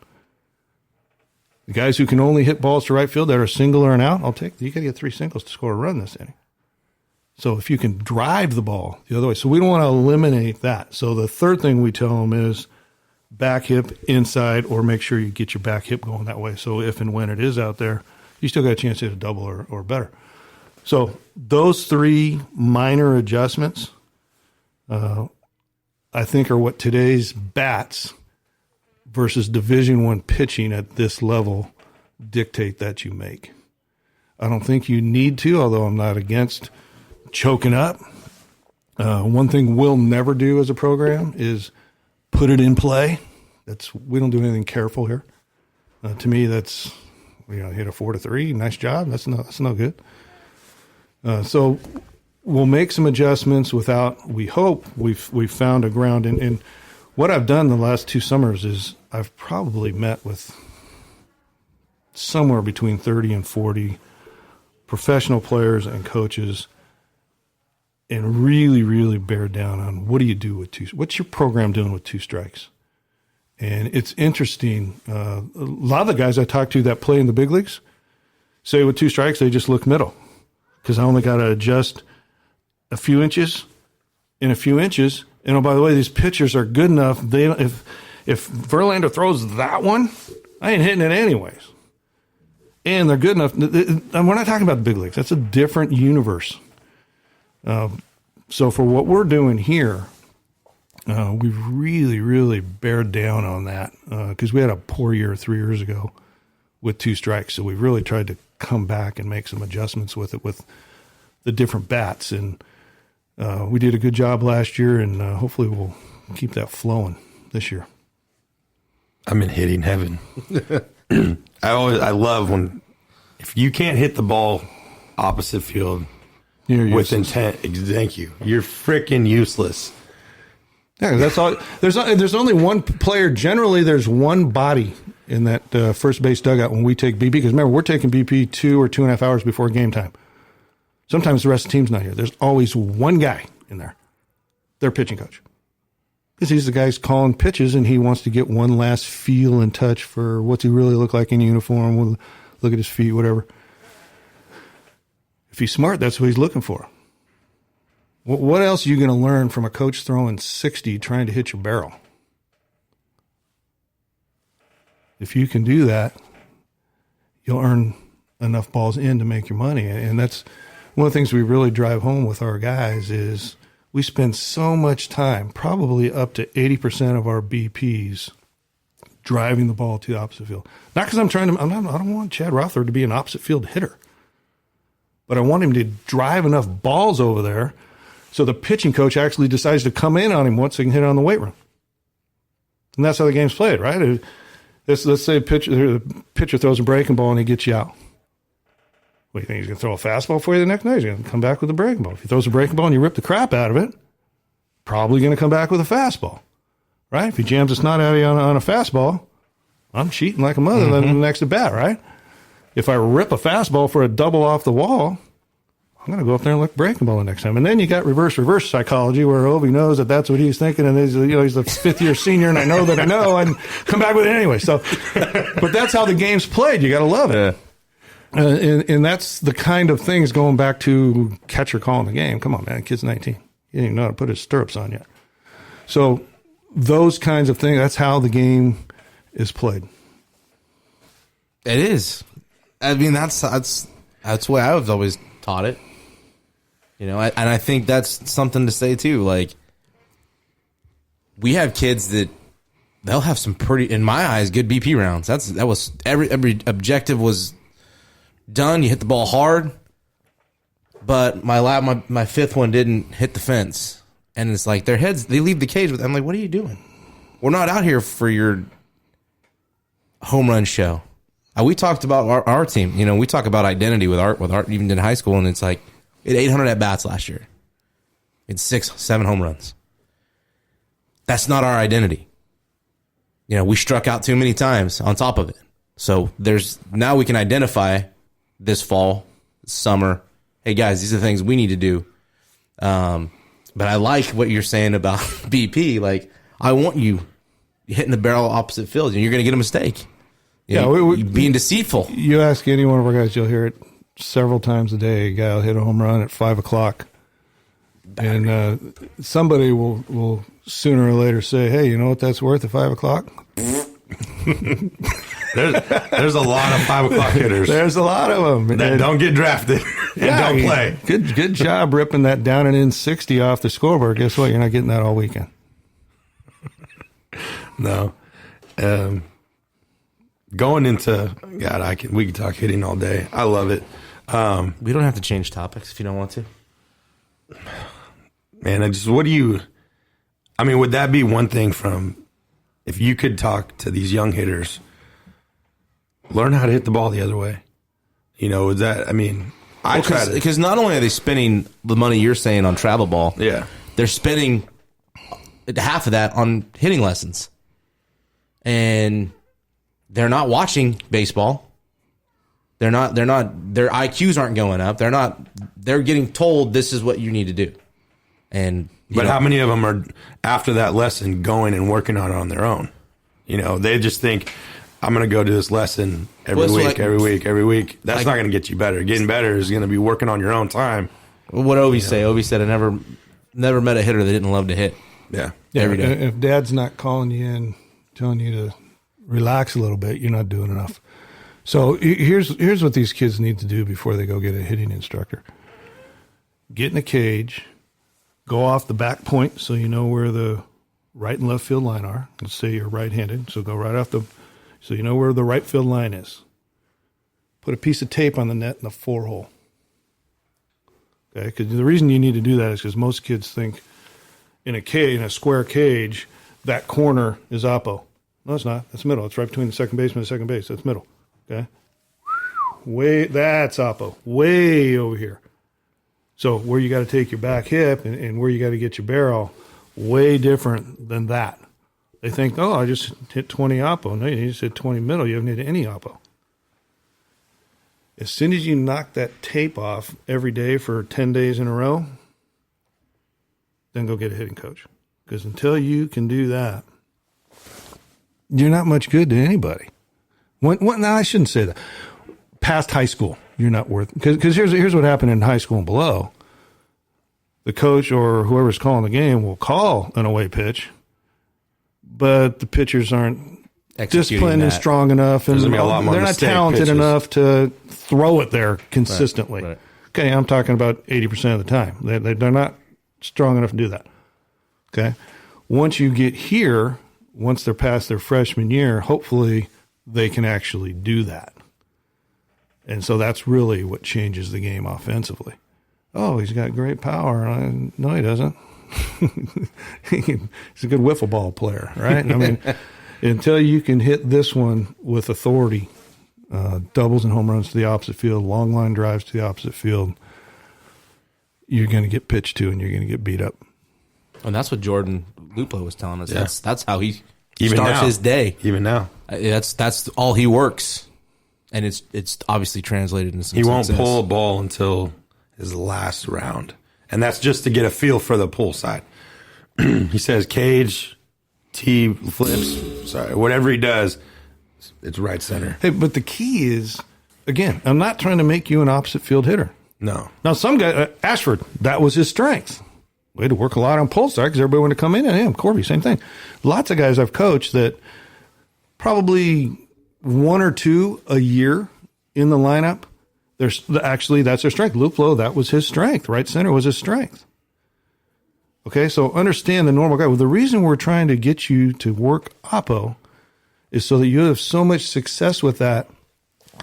The guys who can only hit balls to right field that are single or an out, you got to get 3 singles to score a run this inning. So if you can drive the ball the other way. So we don't want to eliminate that. So the third thing we tell them is back hip inside, or make sure you get your back hip going that way. So if and when it is out there, you still got a chance to hit a double or better. So those 3 minor adjustments, I think, are what today's bats versus Division I pitching at this level dictate that you make. I don't think you need to, although I'm not against choking up. One thing we'll never do as a program is put it in play. We don't do anything careful here. To me, that's hit a 4-3, nice job. That's no good. So we'll make some adjustments without. We hope we've found a ground. And what I've done the last 2 summers is I've probably met with somewhere between 30 and 40 professional players and coaches, and really, really bear down on what do you do with 2. What's your program doing with 2 strikes? And it's interesting. A lot of the guys I talk to that play in the big leagues say with 2 strikes, they just look middle because I only got to adjust a few inches and a few inches. And, oh, by the way, these pitchers are good enough. If Verlander throws that one, I ain't hitting it anyways. And they're good enough. And we're not talking about the big leagues. That's a different universe. So for what we're doing here, we've really, really bared down on that because we had a poor year 3 years ago with 2 strikes. So we've really tried to come back and make some adjustments with it with the different bats. And we did a good job last year, and hopefully we'll keep that flowing this year. I'm in hitting heaven. I love when, if you can't hit the ball opposite field with intent, thank you. You're freaking useless. Yeah, that's all. There's only one player. Generally, there's one body in that first base dugout when we take BP. Because remember, we're taking BP 2 or 2.5 hours before game time. Sometimes the rest of the team's not here. There's always one guy in there, their pitching coach. Because he's the guy who's calling pitches, and he wants to get one last feel and touch for what's he really look like in uniform. We'll look at his feet, whatever. If he's smart, that's what he's looking for. What else are you going to learn from a coach throwing 60 trying to hit your barrel? If you can do that, you'll earn enough balls in to make your money. And that's one of the things we really drive home with our guys is we spend so much time, probably up to 80% of our BPs, driving the ball to the opposite field. Not because I don't want Chad Rothler to be an opposite field hitter, but I want him to drive enough balls over there so the pitching coach actually decides to come in on him once he can hit it on the weight room. And that's how the game's played, right? Let's say the pitcher throws a breaking ball and he gets you out. What, do you think he's going to throw a fastball for you the next night? He's going to come back with a breaking ball. If he throws a breaking ball and you rip the crap out of it, probably going to come back with a fastball, right? If he jams a snot out of you on a fastball, I'm cheating like a mother than the next at bat, right? If I rip a fastball for a double off the wall, I'm going to go up there and look breaking ball the next time. And then you got reverse psychology where Ovi knows that that's what he's thinking. And he's the fifth-year senior, and I know that I know, and come back with it anyway. So, but that's how the game's played. You got to love it. Yeah. And that's the kind of things going back to catcher calling the game. Come on, man. Kid's 19. He didn't even know how to put his stirrups on yet. So those kinds of things, that's how the game is played. It is. I mean, that's the way I was always taught it. You know, and I think that's something to say too. Like, we have kids that they'll have some pretty, in my eyes, good BP rounds. That was every objective was done. You hit the ball hard, but my fifth one didn't hit the fence, and it's like their heads, they leave the cage with. I'm like, what are you doing? We're not out here for your home run show. We talked about our team. You know, we talk about identity with Art even in high school, and it's like, we had 800 at bats last year. We had 6-7 home runs. That's not our identity. You know, we struck out too many times on top of it. So now we can identify this fall, summer. Hey guys, these are the things we need to do. But I like what you're saying about BP. Like, I want you hitting the barrel opposite field, and you're going to get a mistake. You're being deceitful. You ask any one of our guys, you'll hear it several times a day. A guy will hit a home run at 5 o'clock. And somebody will sooner or later say, hey, you know what that's worth at 5 o'clock? There's a lot of 5 o'clock hitters. There's a lot of them. That don't get drafted and don't play. Good job ripping that down and in 60 off the scoreboard. Guess what? You're not getting that all weekend. No. Going into, God, we could talk hitting all day. I love it. We don't have to change topics if you don't want to. Man, would that be one thing from, if you could talk to these young hitters, learn how to hit the ball the other way? You know, is that, because not only are they spending the money you're saying on travel ball, they're spending half of that on hitting lessons. And they're not watching baseball. Their IQs aren't going up. They're getting told this is what you need to do. But how many of them are, after that lesson, going and working on it on their own? You know, they just think, I'm going to go to this lesson every week. That's not going to get you better. Getting better is going to be working on your own time. What Ovi say? Ovi said, I never met a hitter that didn't love to hit. Yeah. Every day. If Dad's not calling you in, telling you to relax a little bit, you're not doing enough. So here's what these kids need to do before they go get a hitting instructor. Get in a cage, go off the back point so you know where the right and left field line are. Let's say you're right-handed, so go right off so you know where the right field line is. Put a piece of tape on the net in the 4-hole. Okay, because the reason you need to do that is because most kids think in a square cage, that corner is oppo. No, it's not. That's middle. It's right between the second baseman and second base. That's middle. Okay? That's oppo. Way over here. So where you got to take your back hip and where you got to get your barrel, way different than that. They think, I just hit 20 oppo. No, you just hit 20 middle. You haven't hit any oppo. As soon as you knock that tape off every day for 10 days in a row, then go get a hitting coach. Because until you can do that, you're not much good to anybody. No, I shouldn't say that. Past high school, you're not worth. Because here's what happened in high school and below. The coach or whoever's calling the game will call an away pitch, but the pitchers aren't disciplined and strong enough, and they're not talented enough to throw it there consistently. Right. Okay, I'm talking about 80% of the time. They're not strong enough to do that. Okay, once you get here, once they're past their freshman year, hopefully they can actually do that. And so that's really what changes the game offensively. Oh, he's got great power. No, he doesn't. He's a good wiffle ball player, right? I mean, until you can hit this one with authority, doubles and home runs to the opposite field, long line drives to the opposite field, you're going to get pitched to and you're going to get beat up. And that's what Jordan Luplo was telling us. Yeah. That's how he Even starts now. his day. Even now. That's all he works. And it's obviously translated into some He won't success. pull a ball until his last round. And that's just to get a feel for the pull side. He says cage, tee, flips, whatever he does, it's right center. Hey, but the key is, again, I'm not trying to make you an opposite field hitter. No. Now, some guy, Ashford, that was his strength. We had to work a lot on pull side because everybody wanted to come in and him. Corby, same thing. Lots of guys I've coached that probably one or two a year in the lineup. Actually, that's their strength. Luplo, that was his strength. Right center was his strength. Okay, so understand the normal guy. Well, the reason we're trying to get you to work oppo is so that you have so much success with that,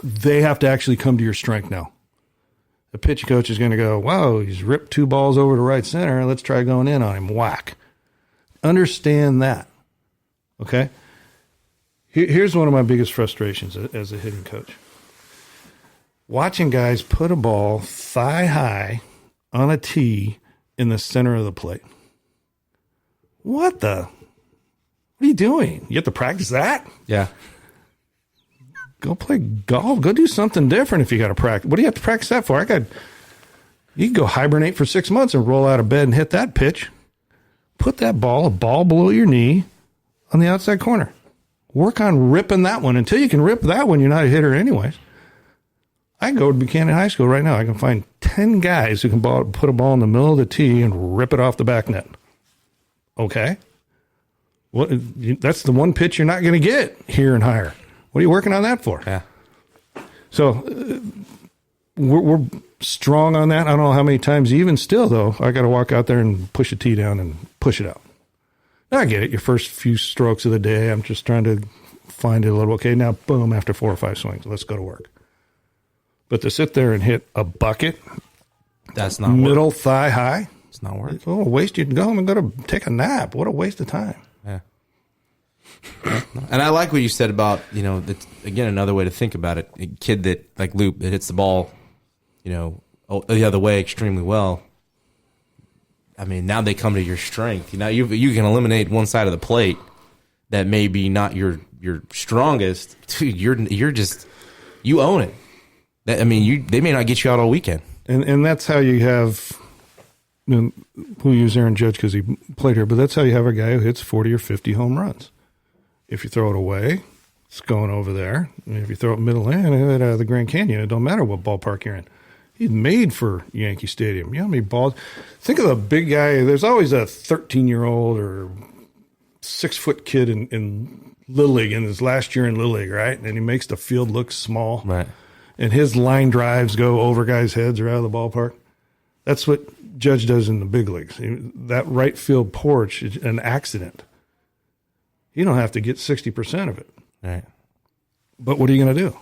they have to actually come to your strength now. The pitch coach is going to go, wow, he's ripped 2 balls over to right center. Let's try going in on him. Whack. Understand that. Okay? Here's one of my biggest frustrations as a hitting coach. Watching guys put a ball thigh high on a tee in the center of the plate. What are you doing? You have to practice that? Yeah. Go play golf. Go do something different if you got to practice. What do you have to practice that for? You can go hibernate for 6 months and roll out of bed and hit that pitch. Put that a ball below your knee on the outside corner. Work on ripping that one. Until you can rip that one, you're not a hitter anyways. I can go to Buchanan High School right now. I can find 10 guys who can put a ball in the middle of the tee and rip it off the back net. Okay? That's the one pitch you're not going to get here and higher. What are you working on that for? Yeah. So we're strong on that. I don't know how many times. Even still, though, I got to walk out there and push a tee down and push it out. I get it. Your first few strokes of the day, I'm just trying to find it a little. Okay, now, boom, after 4 or 5 swings, let's go to work. But to sit there and hit a bucket, That's not middle work. thigh high, It's not work. oh, waste. You can go home and go to take a nap. What a waste of time. Yeah. And I like what you said about, again, another way to think about it. A kid that, like Luke, that hits the ball, the other way extremely well. I mean, now they come to your strength. Now you can eliminate one side of the plate that may be not your strongest. Dude, you own it. They may not get you out all weekend. And that's how you have, we'll use Aaron Judge because he played here, but that's how you have a guy who hits 40 or 50 home runs. If you throw it away, it's going over there. And if you throw it middle in, hit it out of the Grand Canyon, it don't matter what ballpark you're in. He's made for Yankee Stadium. You know how many balls? Think of the big guy. There's always a 13-year-old or 6-foot kid in Little League in his last year in Little League, right? And he makes the field look small. Right. And his line drives go over guys' heads or out of the ballpark. That's what Judge does in the big leagues. That right field porch is an accident. You don't have to get 60% of it. Right. But what are you going to do?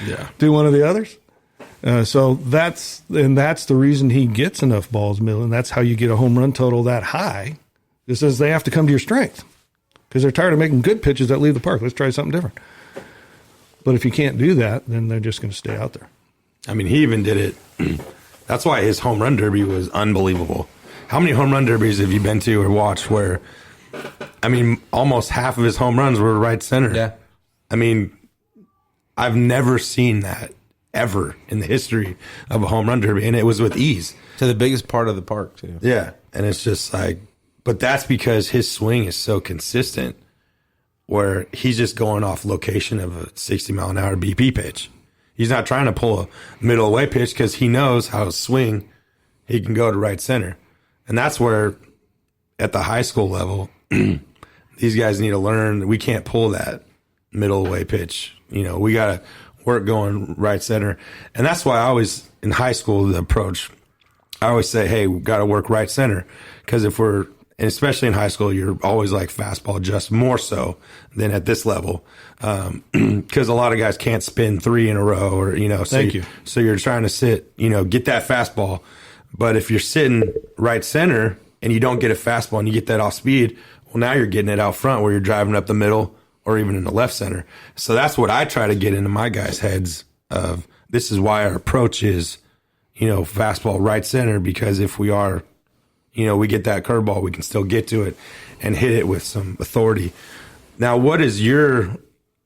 Yeah. Do one of the others? So that's the reason he gets enough balls middle, and that's how you get a home run total that high. It says they have to come to your strength because they're tired of making good pitches that leave the park. Let's try something different. But if you can't do that, then they're just going to stay out there. I mean, he even did it. That's why his home run derby was unbelievable. How many home run derbies have you been to or watched where, almost half of his home runs were right center? Yeah. I've never seen that ever in the history of a home run derby, and it was with ease. To the biggest part of the park, too. Yeah, and it's just but that's because his swing is so consistent where he's just going off location of a 60-mile-an-hour BP pitch. He's not trying to pull a middle away pitch because he knows how to swing. He can go to right center. And that's where, at the high school level, these guys need to learn that we can't pull that middle away pitch. We got to work going right center. And that's why I always, in high school, the approach, I always say, hey, we got to work right center. Because and especially in high school, you're always like fastball, just more so than at this level. Because a lot of guys can't spin 3 in a row or, so you're trying to sit, get that fastball. But if you're sitting right center and you don't get a fastball and you get that off speed, well, now you're getting it out front where you're driving up the middle or even in the left center. So that's what I try to get into my guys' heads of this is why our approach is, fastball right center, because if we are we get that curveball, we can still get to it and hit it with some authority. Now, what is your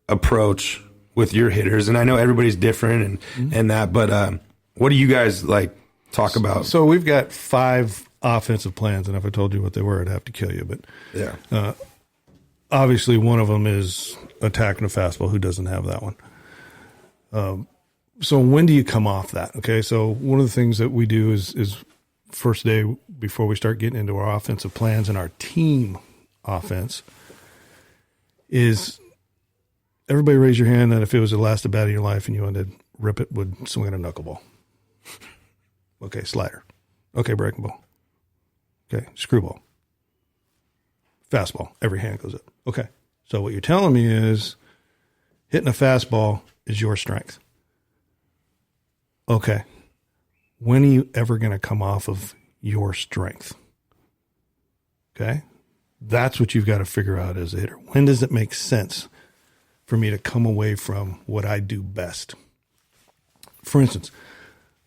approach with your hitters? And I know everybody's different and that, but what do you guys like talk about? So we've got 5 offensive plans, and if I told you what they were, I'd have to kill you. But yeah, obviously one of them is attacking a fastball. Who doesn't have that one? So when do you come off that? Okay, so one of the things that we do is first day before we start getting into our offensive plans and our team offense is everybody raise your hand that if it was the last at bat of your life and you wanted to rip it, would swing at a knuckleball. Okay, slider. Okay, breaking ball. Okay, screwball. Fastball. Every hand goes up. Okay, so what you're telling me is hitting a fastball is your strength. Okay, when are you ever going to come off of your strength? Okay, that's what you've got to figure out as a hitter. When does it make sense for me to come away from what I do best? For instance,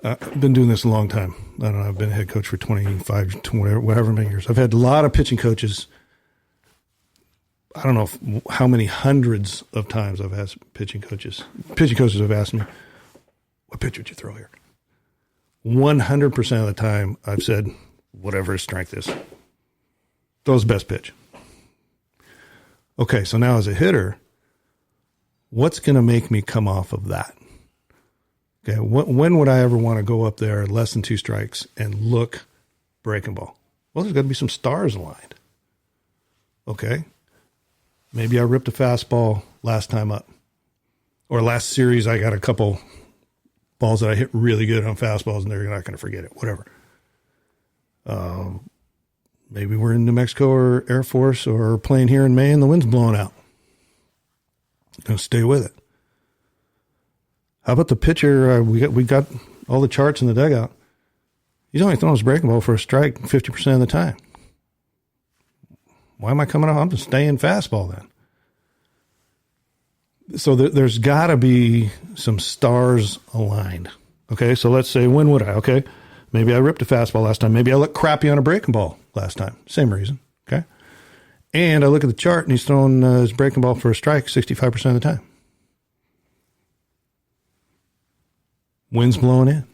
I've been doing this a long time. I don't know, I've been a head coach for 25, whatever many years. I've had a lot of pitching coaches. I don't know how many hundreds of times I've asked pitching coaches. Pitching coaches have asked me, what pitch would you throw here? 100% of the time I've said, whatever his strength is. Throw his best pitch. Okay, so now as a hitter, what's going to make me come off of that? Okay, when would I ever want to go up there less than 2 strikes and look breaking ball? Well, there's got to be some stars aligned. Okay, maybe I ripped a fastball last time up. Or last series I got a couple balls that I hit really good on fastballs and they're not going to forget it, whatever. Maybe we're in New Mexico or Air Force or playing here in May and the wind's blowing out. Going to stay with it. How about the pitcher? We got all the charts in the dugout. He's only throwing his breaking ball for a strike 50% of the time. Why am I coming off? I'm just staying fastball then. So there's got to be some stars aligned. Okay, so let's say, when would I? Okay, maybe I ripped a fastball last time. Maybe I looked crappy on a breaking ball last time. Same reason, okay? And I look at the chart, and he's throwing his breaking ball for a strike 65% of the time. Wind's blowing in.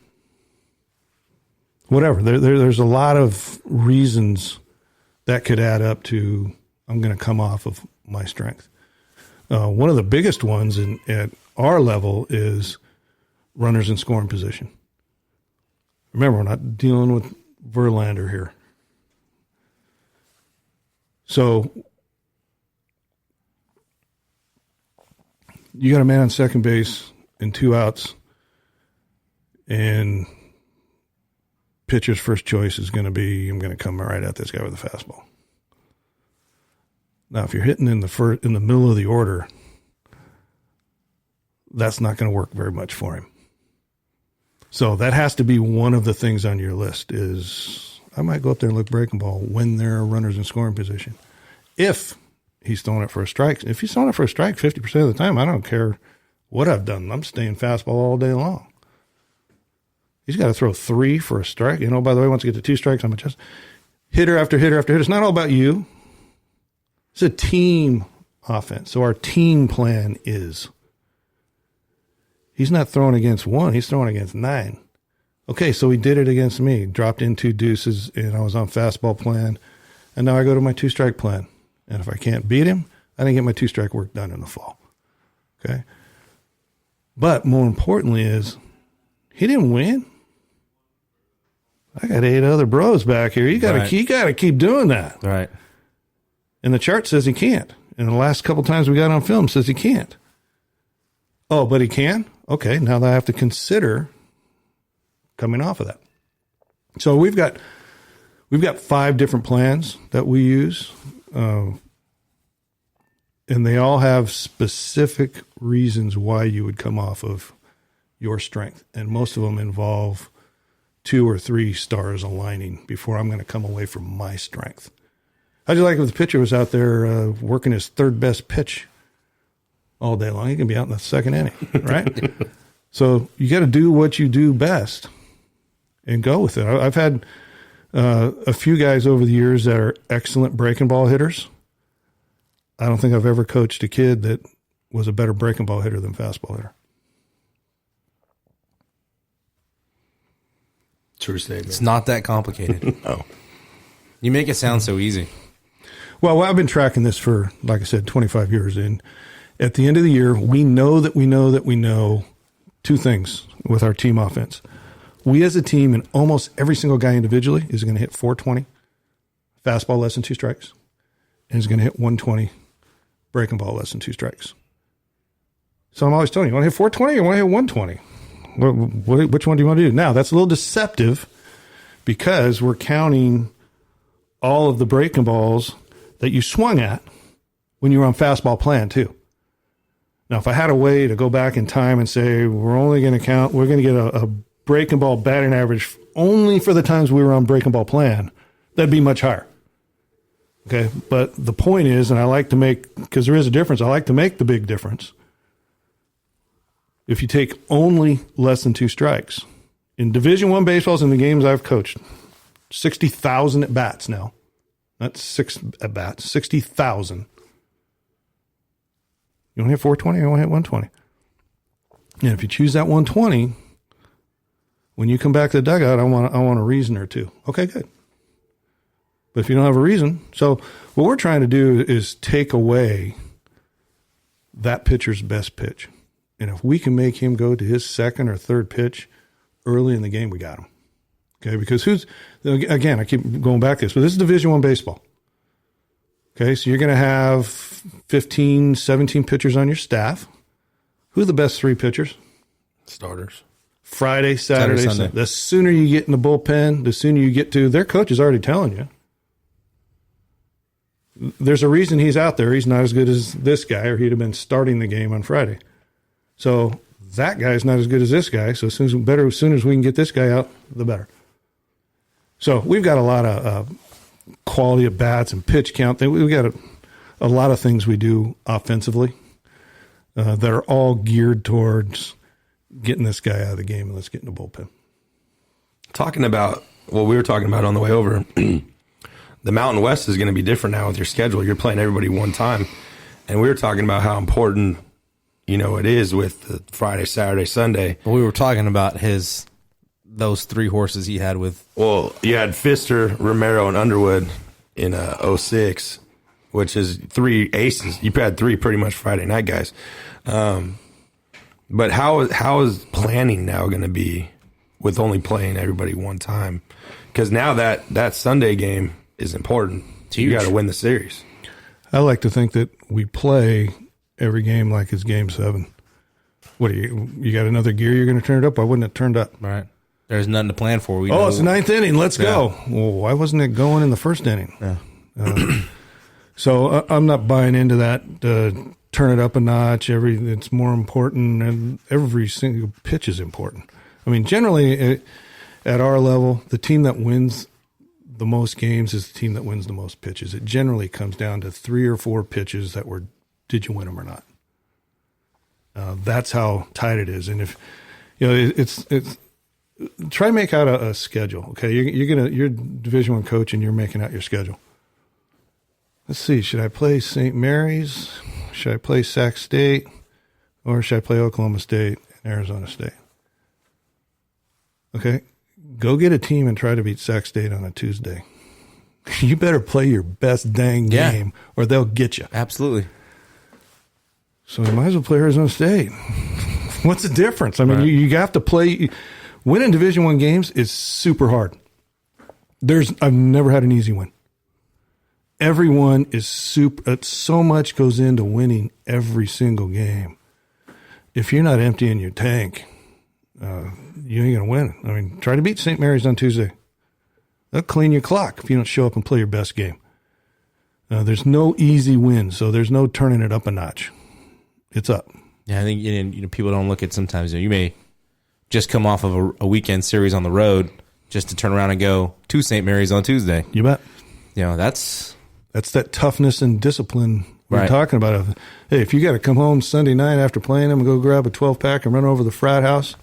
Whatever. There's a lot of reasons that could add up to I'm going to come off of my strength. One of the biggest ones at our level is runners in scoring position. Remember, we're not dealing with Verlander here. So you got a man on second base and 2 outs, and pitcher's first choice is going to be, I'm going to come right at this guy with a fastball. Now, if you're hitting in the middle of the order, that's not going to work very much for him. So that has to be one of the things on your list is I might go up there and look breaking ball when there are runners in scoring position. If he's throwing it for a strike, if he's throwing it for a strike 50% of the time, I don't care what I've done. I'm staying fastball all day long. He's got to throw 3 for a strike. By the way, once you get to 2 strikes, I'm just hitter after hitter after hitter. It's not all about you. It's a team offense. So our team plan is he's not throwing against 1. He's throwing against 9. Okay, so he did it against me. Dropped in 2 deuces, and I was on fastball plan. And now I go to my 2-strike plan. And if I can't beat him, I didn't get my 2-strike work done in the fall. Okay? But more importantly is he didn't win. I got 8 other bros back here. You got to keep doing that. Right. And the chart says he can't. And the last couple times we got on film says he can't. Oh, but he can? Okay, now that I have to consider coming off of that. So we've got 5 different plans that we use. And they all have specific reasons why you would come off of your strength. And most of them involve 2 or 3 stars aligning before I'm going to come away from my strength. How'd you like if the pitcher was out there working his 3rd best pitch all day long? He can be out in the 2nd inning, right? So you got to do what you do best and go with it. I've had a few guys over the years that are excellent breaking ball hitters. I don't think I've ever coached a kid that was a better breaking ball hitter than fastball hitter. True statement. It's not that complicated. No. You make it sound so easy. Well, I've been tracking this for, like I said, 25 years. And at the end of the year, we know two things with our team offense. We as a team and almost every single guy individually is going to hit 420, fastball less than 2 strikes, and is going to hit 120, breaking ball less than 2 strikes. So I'm always telling you want to hit 420 or you want to hit 120? Which one do you want to do? Now, that's a little deceptive because we're counting all of the breaking balls that you swung at when you were on fastball plan too. Now, if I had a way to go back in time and say we're going to get a breaking ball batting average only for the times we were on breaking ball plan, that'd be much higher. Okay. But the point is, and I like to make, because there is a difference, I like to make the big difference. If you take only less than 2 strikes in Division I baseballs in the games I've coached, 60,000 at bats now, not 6 at bats, 60,000. You want to hit 420 or you want to hit 120? And if you choose that 120, when you come back to the dugout, I want a reason or two. Okay, good. But if you don't have a reason, so what we're trying to do is take away that pitcher's best pitch. And if we can make him go to his second or third pitch early in the game, we got him. Okay, because again, I keep going back to this, but this is Division I baseball. Okay, so you're going to have 15, 17 pitchers on your staff. Who are the best 3 pitchers? Starters. Friday, Saturday, Sunday. The sooner you get in the bullpen, the sooner you get to, their coach is already telling you. There's a reason he's out there. He's not as good as this guy, or he'd have been starting the game on Friday. So that guy's not as good as this guy. So as soon as we can get this guy out, the better. So we've got a lot of quality of bats and pitch count. We've got a lot of things we do offensively that are all geared towards getting this guy out of the game and let's get in the bullpen. Talking about what we were talking about on the way over, the Mountain West is going to be different now with your schedule. You're playing everybody one time. And we were talking about how important, it is with the Friday, Saturday, Sunday. Well, we were talking about those 3 horses he had with. Well, you had Pfister, Romero, and Underwood in 06, which is 3 aces. You had 3 pretty much Friday night guys. But how is planning now going to be with only playing everybody one time? Because now that Sunday game is important. You got to win the series. I like to think that we play every game like it's Game 7. What do you got another gear you're going to turn it up? Why wouldn't it turned up? Right. There's nothing to plan for. It's the 9th inning. Let's go. Well, why wasn't it going in the first inning? Yeah. So I'm not buying into that. Turn it up a notch. It's more important, and every single pitch is important. I mean, generally at our level, the team that wins the most games is the team that wins the most pitches. It generally comes down to 3 or 4 pitches that were, did you win them or not? That's how tight it is. And if it's try to make out a schedule. Okay, you're a Division I coach and you're making out your schedule. Let's see. Should I play St. Mary's? Should I play Sac State? Or should I play Oklahoma State and Arizona State? Okay, go get a team and try to beat Sac State on a Tuesday. You better play your best dang game or they'll get you. Absolutely. So you might as well play Arizona State. What's the difference? I mean, right. you have to play. Winning Division I games is super hard. I've never had an easy win. Everyone is so much goes into winning every single game. If you're not emptying your tank, you ain't going to win. I mean, try to beat St. Mary's on Tuesday. They'll clean your clock if you don't show up and play your best game. There's no easy win, so there's no turning it up a notch. It's up. Yeah, I think people don't look at sometimes. You may just come off of a weekend series on the road just to turn around and go to St. Mary's on Tuesday. You bet. That's that toughness and discipline we're talking about. Hey, if you got to come home Sunday night after playing them and go grab a 12-pack and run over the frat house,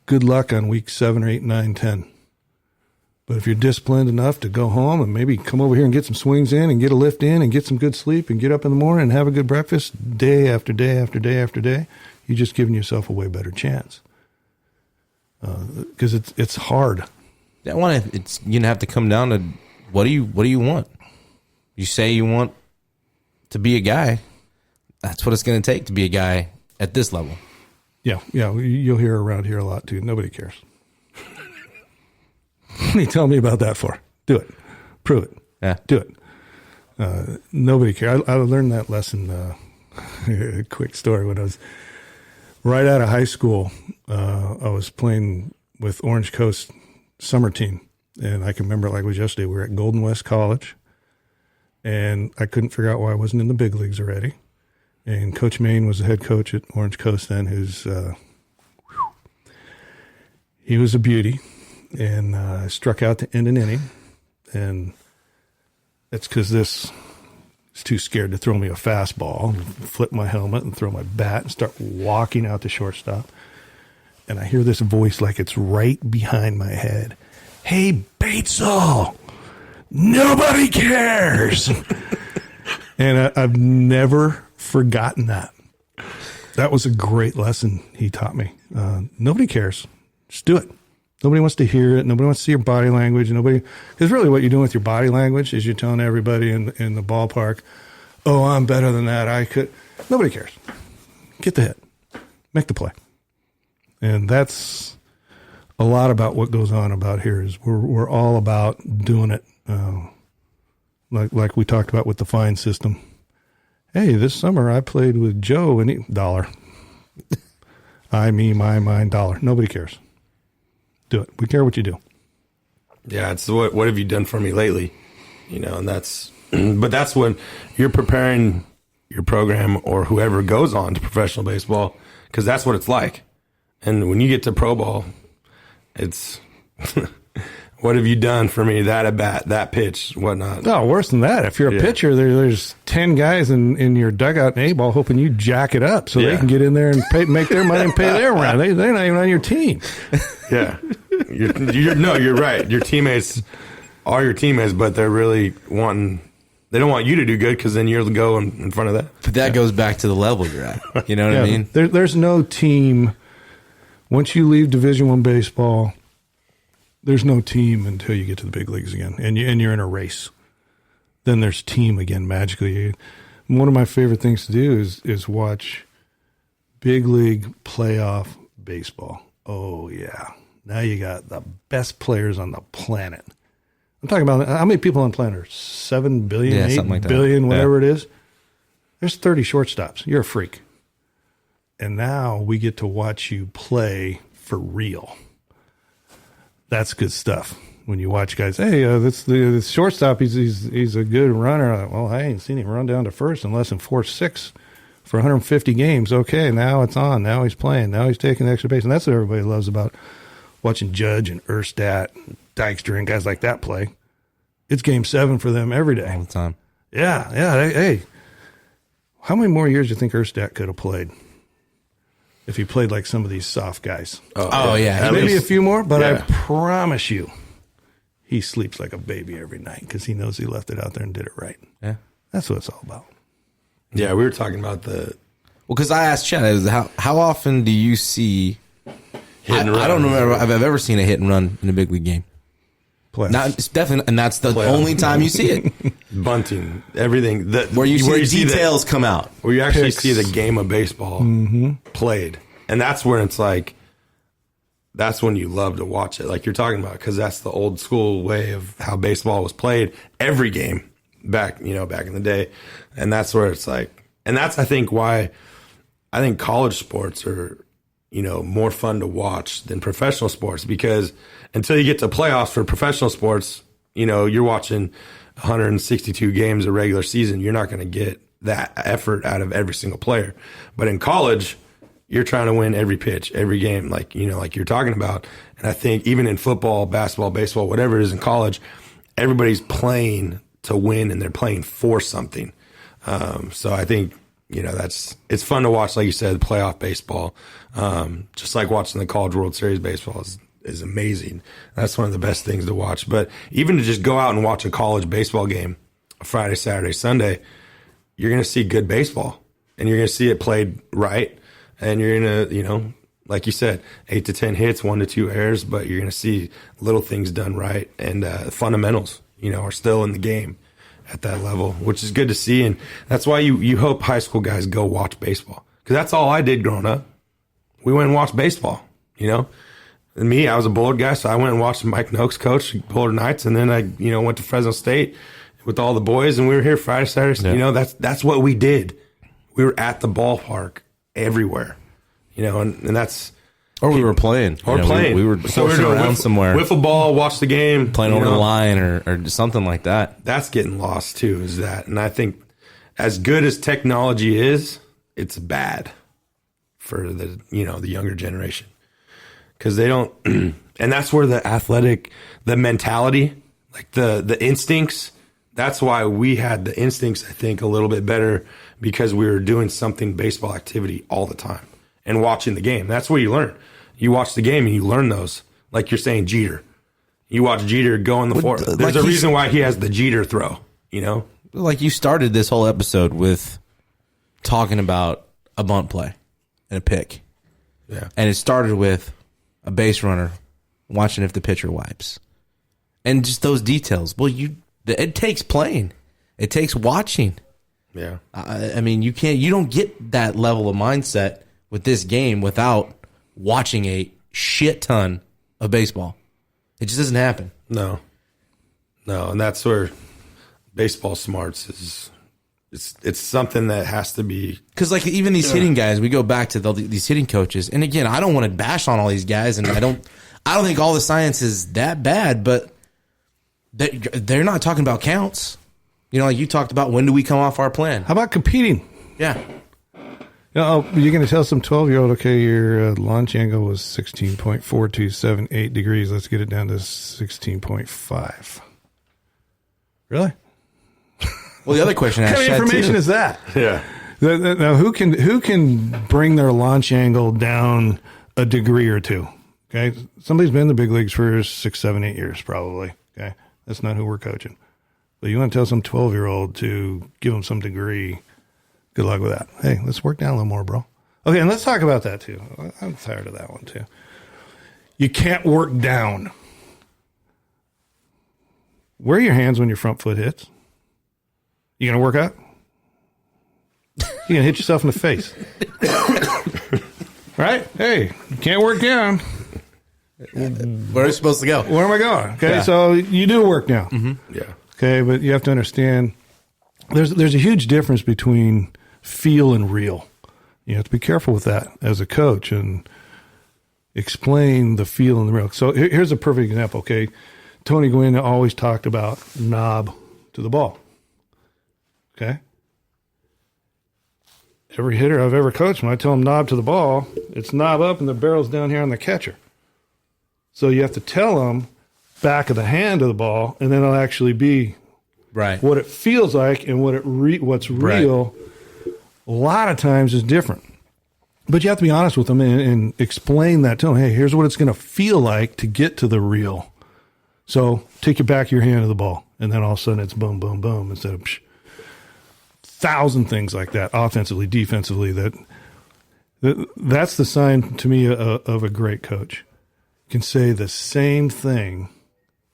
good luck on week 7 or 8, 9, 10. But if you're disciplined enough to go home and maybe come over here and get some swings in and get a lift in and get some good sleep and get up in the morning and have a good breakfast day after day after day after day, you're just giving yourself a way better chance. Because it's hard. It's you're gonna have to come down to what do you want? You say you want to be a guy. That's what it's gonna take to be a guy at this level. Yeah, you'll hear around here a lot too. Nobody cares. What are you telling me about that for? Do it. Prove it. Yeah. Do it. Nobody cares. I learned that lesson. A quick story. When I was right out of high school, I was playing with Orange Coast summer team. And I can remember it like it was yesterday. We were at Golden West College. And I couldn't figure out why I wasn't in the big leagues already. And Coach Maine was the head coach at Orange Coast then, he was a beauty. And struck out to end an inning. And that's because this is too scared to throw me a fastball, flip my helmet and throw my bat and start walking out to shortstop. And I hear this voice like it's right behind my head. Hey, Batesole, nobody cares. And I've never forgotten that. That was a great lesson he taught me. Nobody cares. Just do it. Nobody wants to hear it. Nobody wants to see your body language. Because really what you're doing with your body language is you're telling everybody in the ballpark, oh, I'm better than that. Nobody cares. Get the hit. Make the play. And that's a lot about what goes on about here is we're all about doing it. Like we talked about with the fine system. Hey, this summer I played with Joe and dollar. I, me, my, mine, dollar. Nobody cares. Do it. We care what you do. Yeah, it's what have you done for me lately? And but that's when you're preparing your program or whoever goes on to professional baseball, because that's what it's like. And when you get to pro ball, it's what have you done for me? That at bat, that pitch, whatnot. No, worse than that. If you're a pitcher, there's 10 guys in your dugout in A-ball hoping you jack it up so they can get in there and make their money and pay their rent. They're not even on your team. Yeah. You're right. Your teammates are your teammates, but they're really they don't want you to do good because then you'll go in front of that. But that goes back to the level you're at. You know what I mean? There's no team. Once you leave Division I baseball, there's no team until you get to the big leagues again, and you're in a race. Then there's team again magically. One of my favorite things to do is watch big league playoff baseball. Oh yeah, now you got the best players on the planet. I'm talking about how many people on the planet are 7 billion, 8 like billion, whatever it is. There's 30 shortstops. You're a freak. And now we get to watch you play for real. That's good stuff. When you watch guys, hey, that's the shortstop. He's a good runner. Well, I ain't seen him run down to first in less than 4.6 for 150 games. Okay, now it's on. Now he's playing. Now he's taking the extra base, and that's what everybody loves about watching Judge and Erstadt, Dykstra, and guys like that play. It's Game 7 for them every day, all the time. Yeah. Hey, how many more years do you think Erstadt could have played if he played like some of these soft guys? Oh yeah. Maybe a few more, but I promise you, he sleeps like a baby every night because he knows he left it out there and did it right. Yeah. That's what it's all about. Yeah, we were talking about because I asked Chad, how often do you see hit and run? I don't remember if I've ever seen a hit and run in a big league game. It's definitely, and that's the only time you see it. Bunting, everything. Where you see details come out. Where you actually see the game of baseball played. And that's where it's like, that's when you love to watch it, like you're talking about, because that's the old school way of how baseball was played. Every game back in the day. And that's where it's like, and that's, I think, why I think college sports are, more fun to watch than professional sports, because until you get to playoffs for professional sports, you're watching 162 games a regular season. You're not going to get that effort out of every single player. But in college, you're trying to win every pitch, every game, like you're talking about. And I think even in football, basketball, baseball, whatever it is in college, everybody's playing to win and they're playing for something. So I think, it's fun to watch, like you said, playoff baseball. Just like watching the College World Series baseball is amazing. That's one of the best things to watch. But even to just go out and watch a college baseball game, Friday, Saturday, Sunday, you're going to see good baseball, and you're going to see it played right. And you're going to, you know, like you said, 8 to 10 hits, 1 to 2 errors, but you're going to see little things done right. And fundamentals, you know, are still in the game at that level, which is good to see. And that's why you hope high school guys go watch baseball, because that's all I did growing up. We went and watched baseball, you know. And me, I was a Bullard guy, so I went and watched Mike Noakes coach Bullard Knights, and then I, you know, went to Fresno State with all the boys, and we were here Friday, Saturday. Yeah. You know, that's what we did. We were at the ballpark everywhere, you know, and that's. Or we were playing. Or playing. We were doing around somewhere. Wiffle ball, watch the game. Playing over the line or something like that. That's getting lost too, is that. And I think as good as technology is, it's bad for the, you know, the younger generation. Because they don't, and that's where the athletic, the mentality, like the instincts, that's why we had the instincts, I think, a little bit better, because we were doing something baseball activity all the time and watching the game. That's where you learn. You watch the game and you learn those. Like you're saying, Jeter. You watch Jeter go in the fourth. There's a reason why he has the Jeter throw, you know? Like you started this whole episode with talking about a bunt play and a pick. Yeah. And it started with a base runner watching if the pitcher wipes. And just those details. Well, it takes playing. It takes watching. Yeah. I mean, you don't get that level of mindset with this game without watching a shit ton of baseball. It just doesn't happen. No, and that's where baseball smarts is. It's something that has to be, because like even these hitting guys, we go back to these hitting coaches, and again, I don't want to bash on all these guys, and I don't think all the science is that bad, but they're not talking about counts. You know, like you talked about, when do we come off our plan? How about competing? Yeah. You're going to tell some 12-year-old, okay, your launch angle was 16.4278 degrees. Let's get it down to 16.5. Really? Well, the other question I what kind of information is that? Yeah. Now, who can bring their launch angle down a degree or two? Okay, somebody's been in the big leagues for 6, 7, 8 years, probably. Okay, that's not who we're coaching. But you want to tell some 12-year-old to give them some degree? Good luck with that. Hey, let's work down a little more, bro. Okay, and let's talk about that too. I'm tired of that one too. You can't work down. Where are your hands when your front foot hits? You gonna work out? You're gonna hit yourself in the face. Right? Hey, you can't work down. Where are you supposed to go? Where am I going? Okay, Yeah. So you do work down. Mm-hmm. Yeah. Okay, but you have to understand there's a huge difference between feel and real. You have to be careful with that as a coach and explain the feel and the real. So here's a perfect example, okay? Tony Gwynn always talked about knob to the ball, okay? Every hitter I've ever coached, when I tell them knob to the ball, it's knob up and the barrel's down here on the catcher. So you have to tell them back of the hand of the ball, and then it'll actually be right what it feels like, and what's real a lot of times is different. But you have to be honest with them and explain that to them. Hey, here's what it's going to feel like to get to the real. So take your back of your hand to the ball, and then all of a sudden it's boom, boom, boom, instead of 1,000 things like that, offensively, defensively. That's the sign to me of a great coach. Can say the same thing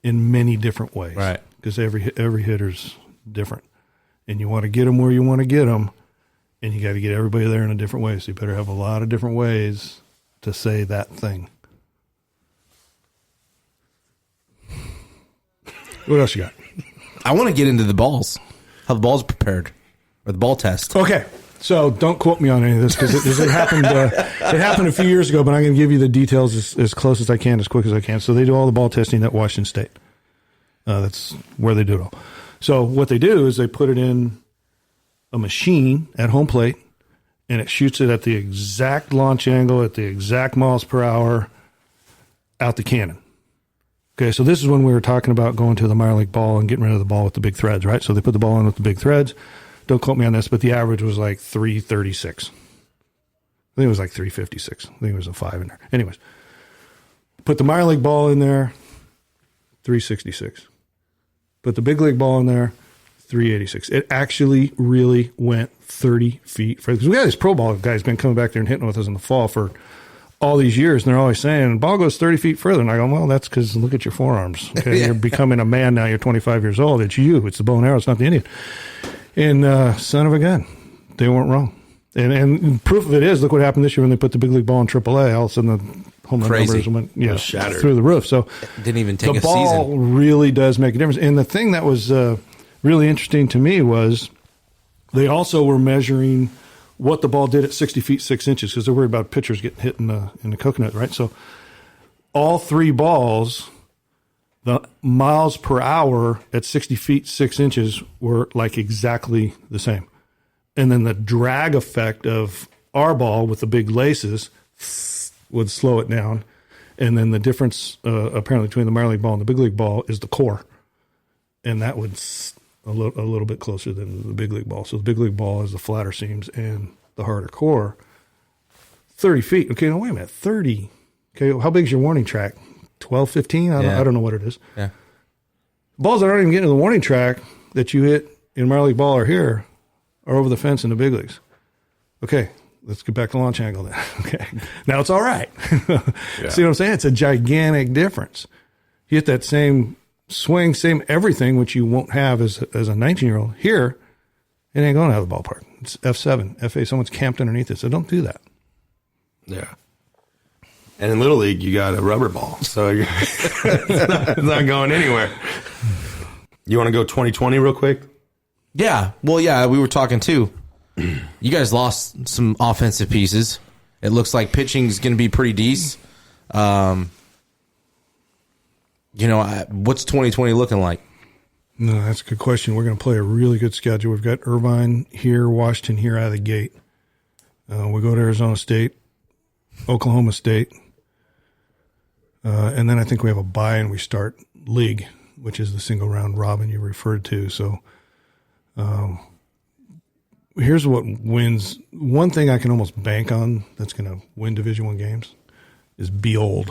in many different ways. Right. Because every hitter's different. And you want to get them where you want to get them, and you got to get everybody there in a different way. So you better have a lot of different ways to say that thing. What else you got? I want to get into the balls, how the ball's prepared, or the ball test. Okay. So don't quote me on any of this, because it happened. It happened a few years ago, but I'm going to give you the details as close as I can, as quick as I can. So they do all the ball testing at Washington State. That's where they do it all. So what they do is they put it in a machine at home plate, and it shoots it at the exact launch angle, at the exact miles per hour, out the cannon. Okay, so this is when we were talking about going to the minor league ball and getting rid of the ball with the big threads, right? So they put the ball in with the big threads. Don't quote me on this, but the average was like 336. I think it was like 356. I think it was a 5 in there. Anyways, Put the minor league ball in there, 366. Put the big league ball in there, 386. It actually really went 30 feet further. Because we got these pro ball guys been coming back there and hitting with us in the fall for all these years, and they're always saying, the ball goes 30 feet further. And I go, well, that's because look at your forearms. Okay? You're becoming a man now. You're 25 years old. It's you. It's the bow and arrow. It's not the Indian. And son of a gun, they weren't wrong. And proof of it is, look what happened this year when they put the big league ball in AAA. All of a sudden, the home run numbers went shattered through the roof. So didn't even take the a ball season. really does make a difference. And the thing that was really interesting to me was they also were measuring what the ball did at 60 feet 6 inches because they're worried about pitchers getting hit in the coconut, right? So all three balls, the miles per hour at 60 feet 6 inches were like exactly the same. And then the drag effect of our ball with the big laces would slow it down. And then the difference apparently between the minor league ball and the big league ball is the core. And that would a little bit closer than the big league ball. So the big league ball is the flatter seams and the harder core. 30 feet. Okay, now wait a minute. 30. Okay, how big is your warning track? 12, 15? I don't know what it is. Yeah. Balls that aren't even getting to the warning track that you hit in minor league ball or here are over the fence in the big leagues. Okay, let's get back to launch angle then. Okay, now it's all right. Yeah. See what I'm saying? It's a gigantic difference. You hit that same swing, same everything, which you won't have as a 19-year-old. Here, it ain't going out of the ballpark. It's F7, F8. Someone's camped underneath it, so don't do that. Yeah. And in Little League, you got a rubber ball, so it's not going anywhere. You want to go 2020 real quick? Yeah. Well, yeah, we were talking too. You guys lost some offensive pieces. It looks like pitching is going to be pretty decent. What's 2020 looking like? No, that's a good question. We're going to play a really good schedule. We've got Irvine here, Washington here out of the gate. We go to Arizona State, Oklahoma State. And then I think we have a bye and we start league, which is the single round robin you referred to. So here's what wins. One thing I can almost bank on that's going to win Division I games is be old.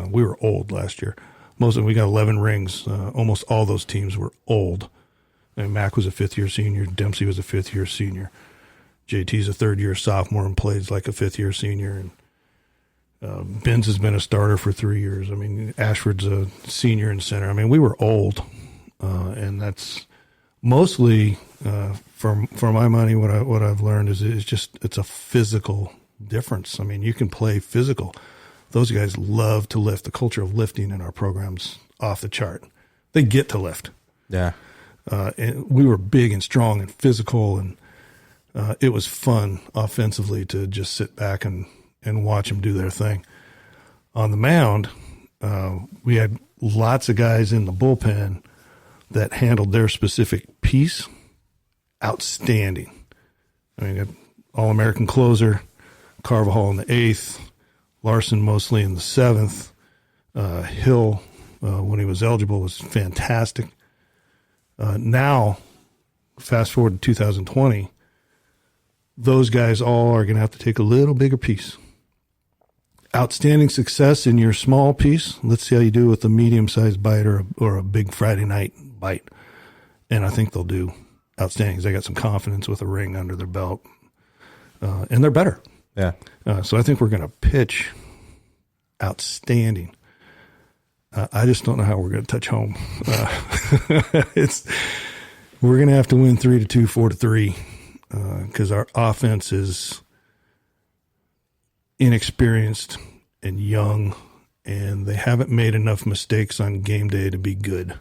We were old last year. We got 11 rings. Almost all those teams were old. And Mac was a fifth-year senior. Dempsey was a fifth-year senior. JT's a third-year sophomore and plays like a fifth-year senior. And Benz has been a starter for 3 years. I mean, Ashford's a senior in center. I mean, we were old. And that's mostly, for my money, what I've learned is it's a physical difference. I mean, you can play physical. Those guys love to lift. The culture of lifting in our program's off the chart. They get to lift. Yeah. And we were big and strong and physical, and it was fun offensively to just sit back and watch them do their thing. On the mound, we had lots of guys in the bullpen that handled their specific piece outstanding. I mean, All-American closer, Carvajal in the 8th, Larson mostly in the 7th. Hill, when he was eligible, was fantastic. Now, fast forward to 2020, those guys all are going to have to take a little bigger piece. Outstanding success in your small piece. Let's see how you do with a medium-sized bite or a big Friday night bite. And I think they'll do outstanding because they got some confidence with a ring under their belt. And they're better. Yeah. So I think we're going to pitch outstanding. I just don't know how we're going to touch home. We're going to have to win 3-2, 4-3, because our offense is inexperienced and young, and they haven't made enough mistakes on game day to be good.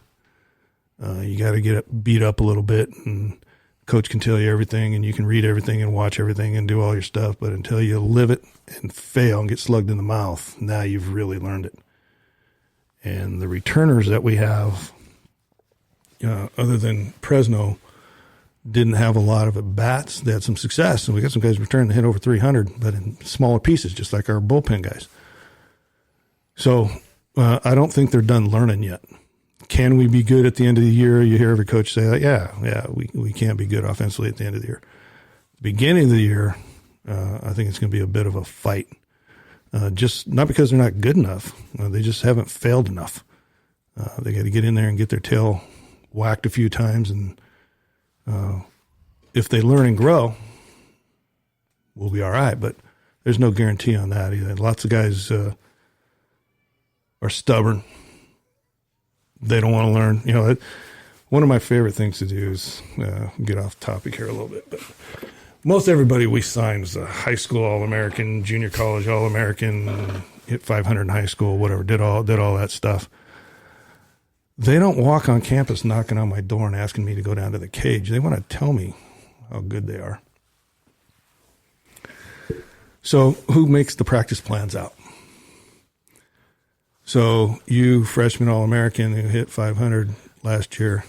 You got to get beat up a little bit, and coach can tell you everything, and you can read everything and watch everything and do all your stuff, but until you live it and fail and get slugged in the mouth, now you've really learned it. And the returners that we have, other than Fresno, didn't have a lot of at-bats. They had some success, and we got some guys returning to hit over 300, but in smaller pieces, just like our bullpen guys. So I don't think they're done learning yet. Can we be good at the end of the year? You hear every coach say, yeah, we can't be good offensively at the end of the year. Beginning of the year, I think it's going to be a bit of a fight. just not because they're not good enough. They just haven't failed enough. They got to get in there and get their tail whacked a few times. And if they learn and grow, we'll be all right. But there's no guarantee on that either. Lots of guys are stubborn. They don't want to learn. You know, one of my favorite things to do is get off topic here a little bit, but most everybody we signed is a high school All-American, junior college All-American, hit 500 in high school, whatever, did all that stuff. They don't walk on campus knocking on my door and asking me to go down to the cage. They want to tell me how good they are. So who makes the practice plans out? So you freshman All-American who hit 500 last year,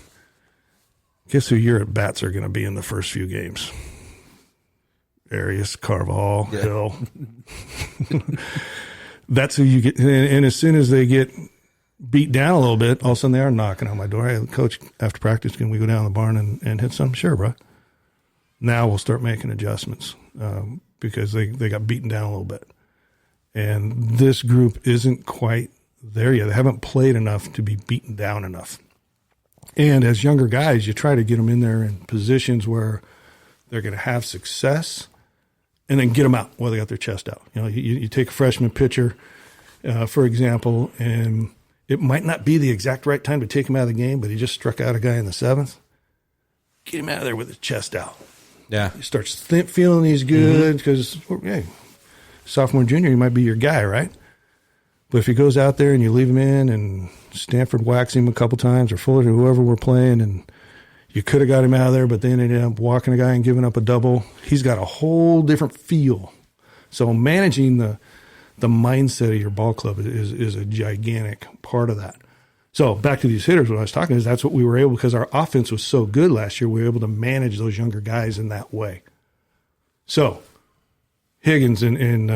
guess who your at-bats are going to be in the first few games? Arias, Carvajal, Hill. That's who you get. And as soon as they get beat down a little bit, all of a sudden they are knocking on my door. Hey, coach, after practice, can we go down the barn and hit some? Sure, bro. Now we'll start making adjustments because they got beaten down a little bit. And this group isn't quite there yet. They haven't played enough to be beaten down enough. And as younger guys, you try to get them in there in positions where they're going to have success and then get them out while they got their chest out. You know, you take a freshman pitcher, for example, and it might not be the exact right time to take him out of the game, but he just struck out a guy in the 7th. Get him out of there with his chest out. Yeah. He starts feeling he's good because, hey, sophomore, junior, he might be your guy, right? But if he goes out there and you leave him in and Stanford whacks him a couple times or Fuller or whoever we're playing and you could have got him out of there, but then ended up walking a guy and giving up a double. He's got a whole different feel. So managing the mindset of your ball club is a gigantic part of that. So back to these hitters, what I was talking is that's what we were able, because our offense was so good last year, we were able to manage those younger guys in that way. So Higgins in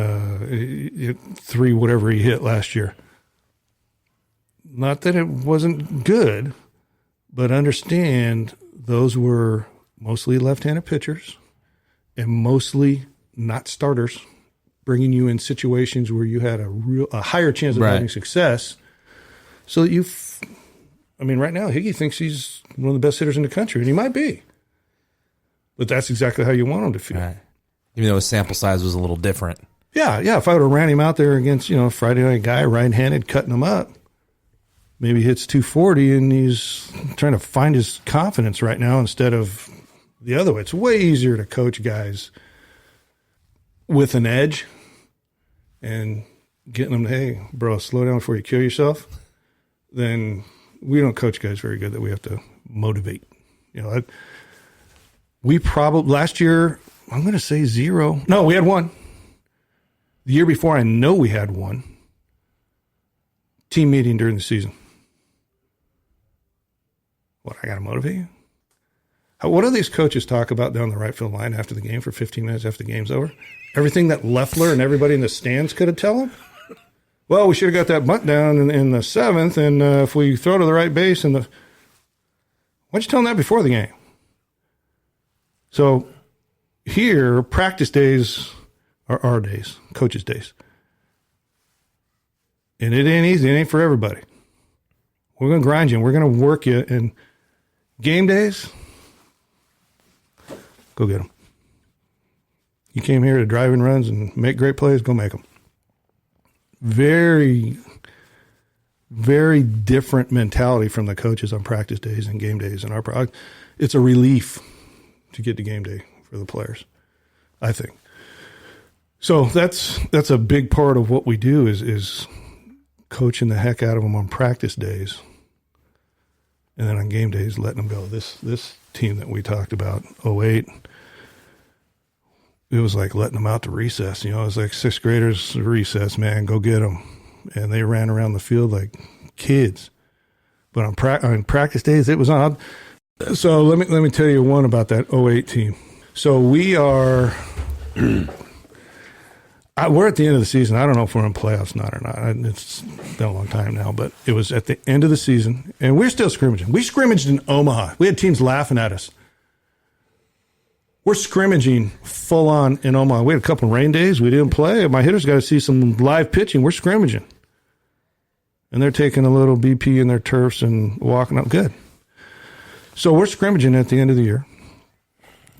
3 whatever he hit last year. Not that it wasn't good, but understand those were mostly left-handed pitchers and mostly not starters, bringing you in situations where you had a higher chance of having success. So that right now Higgy thinks he's one of the best hitters in the country, and he might be. But that's exactly how you want him to feel. Right. Even though his sample size was a little different. Yeah. If I would have ran him out there against, a Friday night guy, right-handed, cutting him up, maybe hits 240 and he's trying to find his confidence right now instead of the other way. It's way easier to coach guys with an edge and getting them to, hey, bro, slow down before you kill yourself. Then we don't coach guys very good that we have to motivate. We probably last year, I'm going to say 0. No, we had 1. The year before, I know we had 1 team meeting during the season. What, I got to motivate you? What do these coaches talk about down the right field line after the game for 15 minutes after the game's over? Everything that Leffler and everybody in the stands could have told him? Well, we should have got that bunt down in the 7th, and if we throw to the right base why'd you tell him that before the game? So here, practice days are our days, coaches' days. And it ain't easy. It ain't for everybody. We're going to grind you, and we're going to work you. And game days, go get them. You came here to drive in runs and make great plays, go make them. Very, very different mentality from the coaches on practice days and game days. And it's a relief to get to game day for the players, I think. So that's a big part of what we do is coaching the heck out of them on practice days. And then on game days, letting them go. This team that we talked about, 08, it was like letting them out to recess. It was like 6th graders recess, man, go get them. And they ran around the field like kids. But on practice days, it was on. So let me tell you one about that 08 team. So we are we're at the end of the season. I don't know if we're in playoffs or not. It's been a long time now, but it was at the end of the season, and we're still scrimmaging. We scrimmaged in Omaha. We had teams laughing at us. We're scrimmaging full on in Omaha. We had a couple of rain days. We didn't play. My hitters got to see some live pitching. We're scrimmaging. And they're taking a little BP in their turfs and walking up. Good. So we're scrimmaging at the end of the year.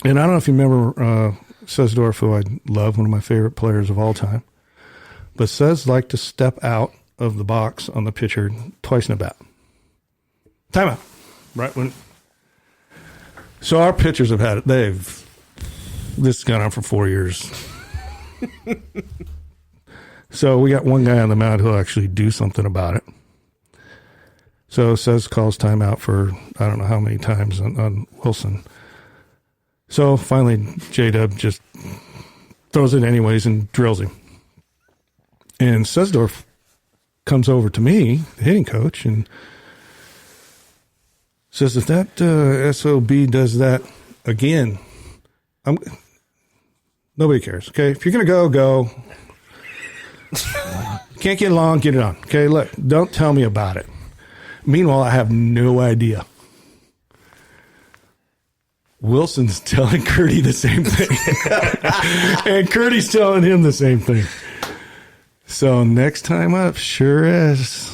And I don't know if you remember Sesdorf, who I love, one of my favorite players of all time. But Ses liked to step out of the box on the pitcher twice in a bat. Timeout. Right when. So our pitchers have had it. This has gone on for 4 years. So we got one guy on the mound who'll actually do something about it. So Ses calls timeout for I don't know how many times on Wilson. So finally J-Dub just throws it anyways and drills him. And Sesdorf comes over to me, the hitting coach, and says, if that SOB does that again, nobody cares, okay? If you're going to go, go. Can't get along, get it on. Okay, look, don't tell me about it. Meanwhile, I have no idea. Wilson's telling Curdy the same thing. And Curdy's telling him the same thing. So next time up, sure is.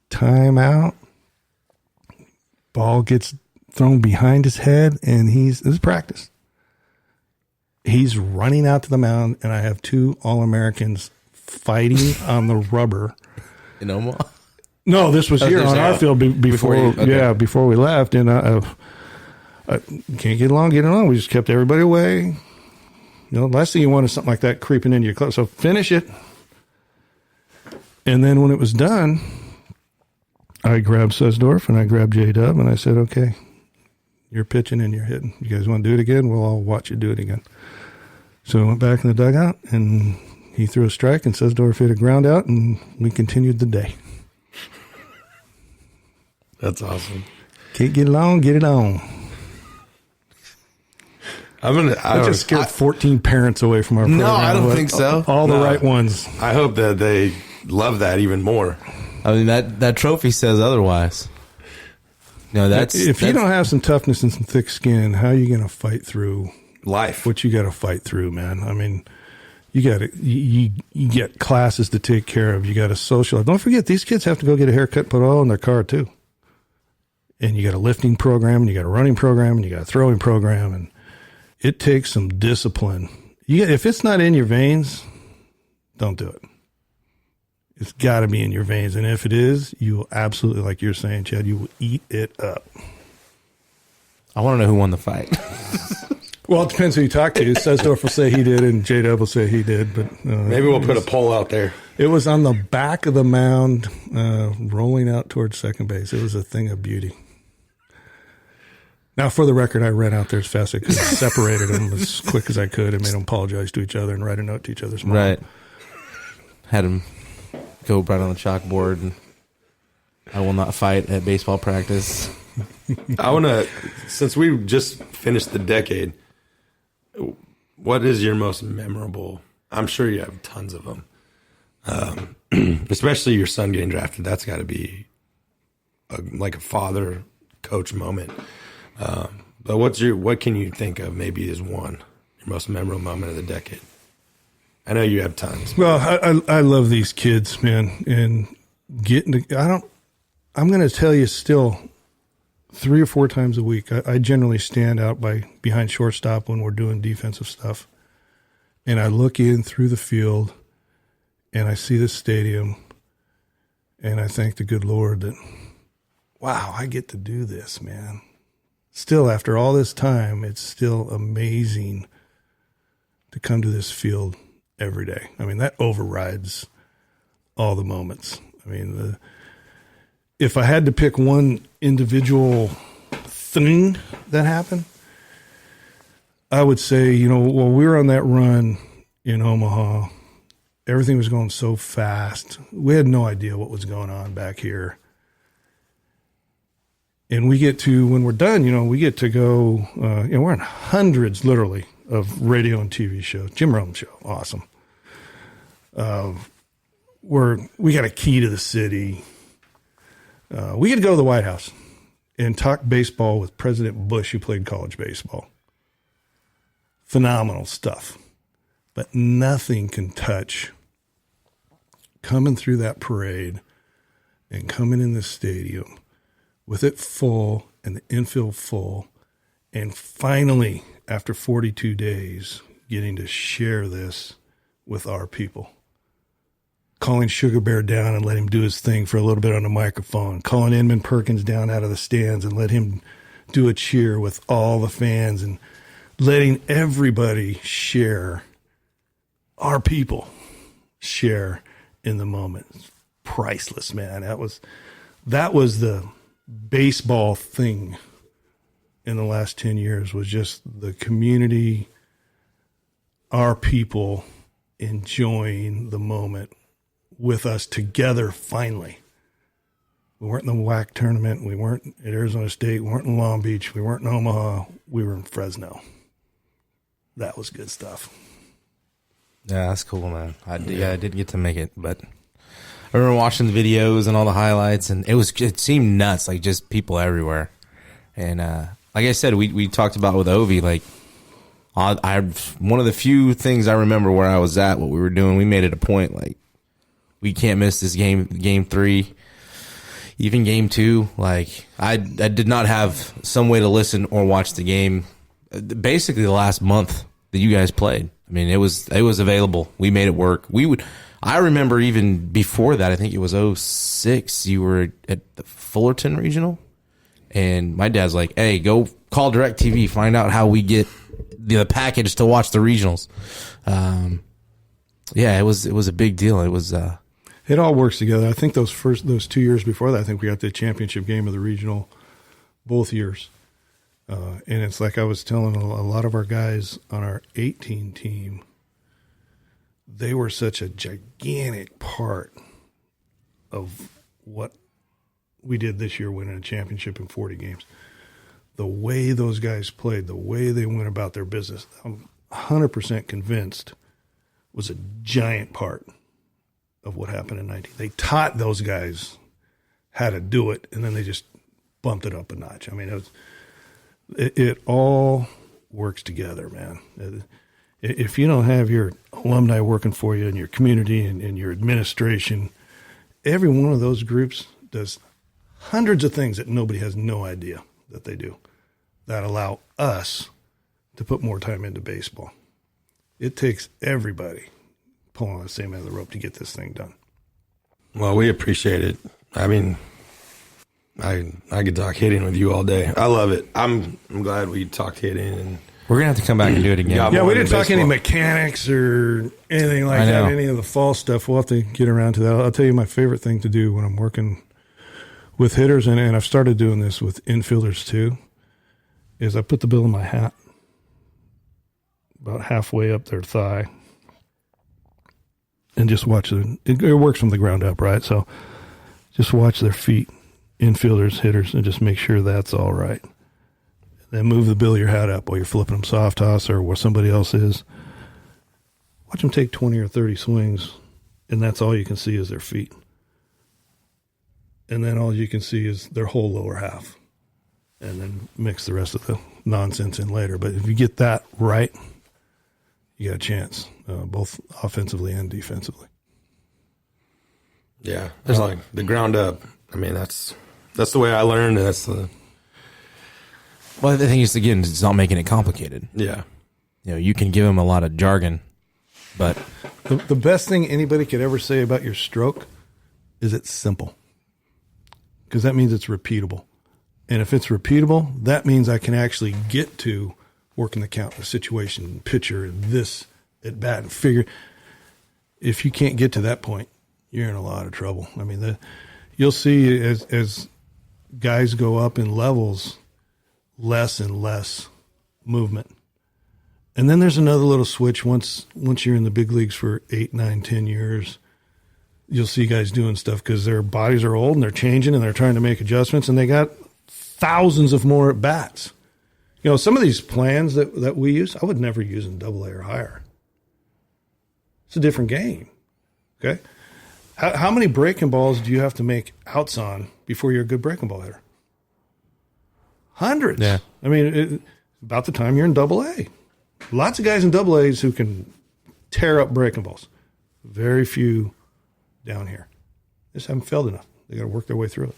Timeout. Ball gets thrown behind his head, and this is practice. He's running out to the mound, and I have two All-Americans fighting on the rubber. In Omaha? No, this was here on our field before we left. And I can't get along. We just kept everybody away. Last thing you want is something like that creeping into your clothes. So finish it. And then when it was done, I grabbed Sesdorf and I grabbed J-Dub and I said, okay, you're pitching and you're hitting. You guys want to do it again? We'll all watch you do it again. So I went back in the dugout and he threw a strike and Sesdorf hit a ground out and we continued the day. That's awesome. Can't get along, get it on. I just scared 14 parents away from our program. No, I don't think so. All the right ones. I hope that they love that even more. I mean, that trophy says otherwise. No, if you don't have some toughness and some thick skin, how are you going to fight through life? What you got to fight through, man. I mean, you get classes to take care of. You got to socialize. Don't forget, these kids have to go get a haircut, put oil in their car too. And you got a lifting program, and you got a running program, and you got a throwing program, and it takes some discipline. If it's not in your veins, don't do it. It's got to be in your veins. And if it is, you will absolutely, like you're saying, Chad, you will eat it up. I want to know who won the fight. Well, it depends who you talk to. Sesdorf will say he did, and J-Dub will say he did. But maybe we'll put a poll out there. It was on the back of the mound, rolling out towards second base. It was a thing of beauty. Now, for the record, I ran out there as fast as I could, separated them as quick as I could, and made them apologize to each other and write a note to each other's mom. Right. Had him go right on the chalkboard, and I will not fight at baseball practice. I want to, since we just finished the decade, what is your most memorable? I'm sure you have tons of them, especially your son getting drafted. That's got to be like a father coach moment. But what can you think of maybe as your most memorable moment of the decade? I know you have tons. Well, I love these kids, man, and I'm going to tell you still 3 or 4 times a week. I generally stand out behind shortstop when we're doing defensive stuff. And I look in through the field and I see the stadium and I thank the good Lord that, wow, I get to do this, man. Still, after all this time, it's still amazing to come to this field every day. I mean, that overrides all the moments. I mean, if I had to pick one individual thing that happened, I would say, while we were on that run in Omaha, everything was going so fast. We had no idea what was going on back here. And when we're done, we get to go, we're in hundreds, literally, of radio and TV shows. Jim Rome show, awesome. We got a key to the city. We get to go to the White House and talk baseball with President Bush, who played college baseball. phenomenal stuff. But nothing can touch coming through that parade and coming in the stadium with it full and the infield full, and finally, after 42 days, getting to share this with our people. Calling Sugar Bear down and let him do his thing for a little bit on the microphone. Calling Inman Perkins down out of the stands and let him do a cheer with all the fans, and letting everybody share, our people share in the moment. It's priceless, man. That was the baseball thing in the last 10 years, was just the community, our people enjoying the moment with us together finally. We weren't in the WAC tournament. We weren't at Arizona State. We weren't in Long Beach. We weren't in Omaha. We were in Fresno. That was good stuff. Yeah, that's cool, man. I didn't get to make it, but I remember watching the videos and all the highlights, and it seemed nuts, like just people everywhere. And like I said, we talked about with Ovi, like one of the few things I remember where I was at, what we were doing, we made it a point, like we can't miss this game 3, even game 2. Like I did not have some way to listen or watch the game. Basically, the last month that you guys played, I mean, it was available. We made it work. I remember even before that, I think it was 06, you were at the Fullerton Regional, and my dad's like, hey, go call DirecTV, find out how we get the package to watch the regionals. Yeah, it was a big deal. It was it all works together. I think those 2 years before that, I think we got the championship game of the regional both years. And it's like I was telling a lot of our guys on our 18 team, they were such a gigantic part of what we did this year, winning a championship in 40 games. The way those guys played, the way they went about their business, I'm 100% convinced was a giant part of what happened in 19. They taught those guys how to do it, and then they just bumped it up a notch. I mean, it all works together, man. If you don't have your alumni working for you and your community and your administration, every one of those groups does hundreds of things that nobody has no idea that they do that allow us to put more time into baseball. It takes everybody pulling on the same end of the rope to get this thing done. Well, we appreciate it. I mean, I could talk hitting with you all day. I love it. I'm glad we talked hitting, and we're gonna have to come back and do it again. Yeah, we didn't talk any mechanics or anything like that, any of the fall stuff. We'll have to get around to that. I'll tell you my favorite thing to do when I'm working with hitters, and I've started doing this with infielders too, is I put the bill in my hat about halfway up their thigh and just watch it works from the ground up, right? So just watch their feet, infielders, hitters, and just make sure that's all right. Then move the bill of your hat up while you're flipping them soft toss or where somebody else is. Watch them take 20 or 30 swings, and that's all you can see is their feet. And then all you can see is their whole lower half. And then mix the rest of the nonsense in later. But if you get that right, you got a chance, both offensively and defensively. Yeah, there's like the ground up. I mean, that's the way I learned. Well, the thing is, again, it's not making it complicated. Yeah. You know, you can give them a lot of jargon, but the best thing anybody could ever say about your stroke is it's simple, because that means it's repeatable. And if it's repeatable, that means I can actually get to working the count, the situation, pitcher, this at bat, and figure. If you can't get to that point, you're in a lot of trouble. I mean, you'll see as guys go up in levels, less and less movement. And then there's another little switch once you're in the big leagues for 8, 9, 10 years. You'll see guys doing stuff because their bodies are old and they're changing and they're trying to make adjustments, and they got thousands of more at bats. You know, some of these plans that we use, I would never use in AA or higher. It's a different game. Okay? How many breaking balls do you have to make outs on before you're a good breaking ball hitter? Hundreds. Yeah. I mean, about the time you're in AA. Lots of guys in double A's who can tear up breaking balls. Very few down here. Just haven't failed enough. They got to work their way through it.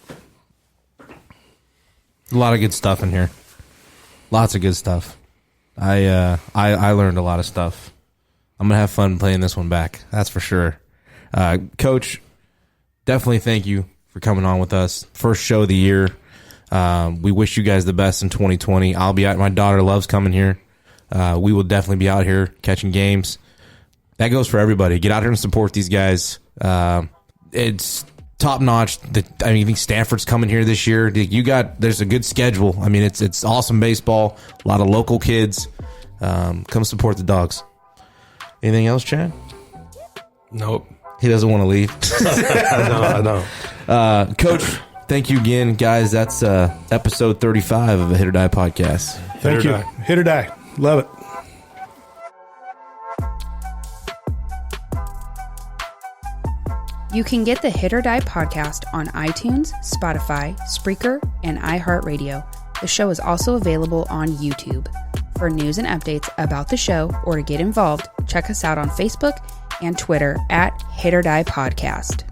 A lot of good stuff in here. Lots of good stuff. I learned a lot of stuff. I'm gonna have fun playing this one back. That's for sure. Coach, definitely thank you for coming on with us. First show of the year. We wish you guys the best in 2020. I'll be out. My daughter loves coming here. We will definitely be out here catching games. That goes for everybody. Get out here and support these guys. It's top notch. I think Stanford's coming here this year. There's a good schedule. I mean, it's awesome baseball. A lot of local kids. Come support the Dogs. Anything else, Chad? Nope. He doesn't want to leave. I don't. Coach, thank you again, guys. That's episode 35 of the Hit.OR.DIE podcast. Thank you. Hit or die. Love it. You can get the Hit.OR.DIE podcast on iTunes, Spotify, Spreaker, and iHeartRadio. The show is also available on YouTube. For news and updates about the show or to get involved, check us out on Facebook and Twitter at Hit.OR.DIE Podcast.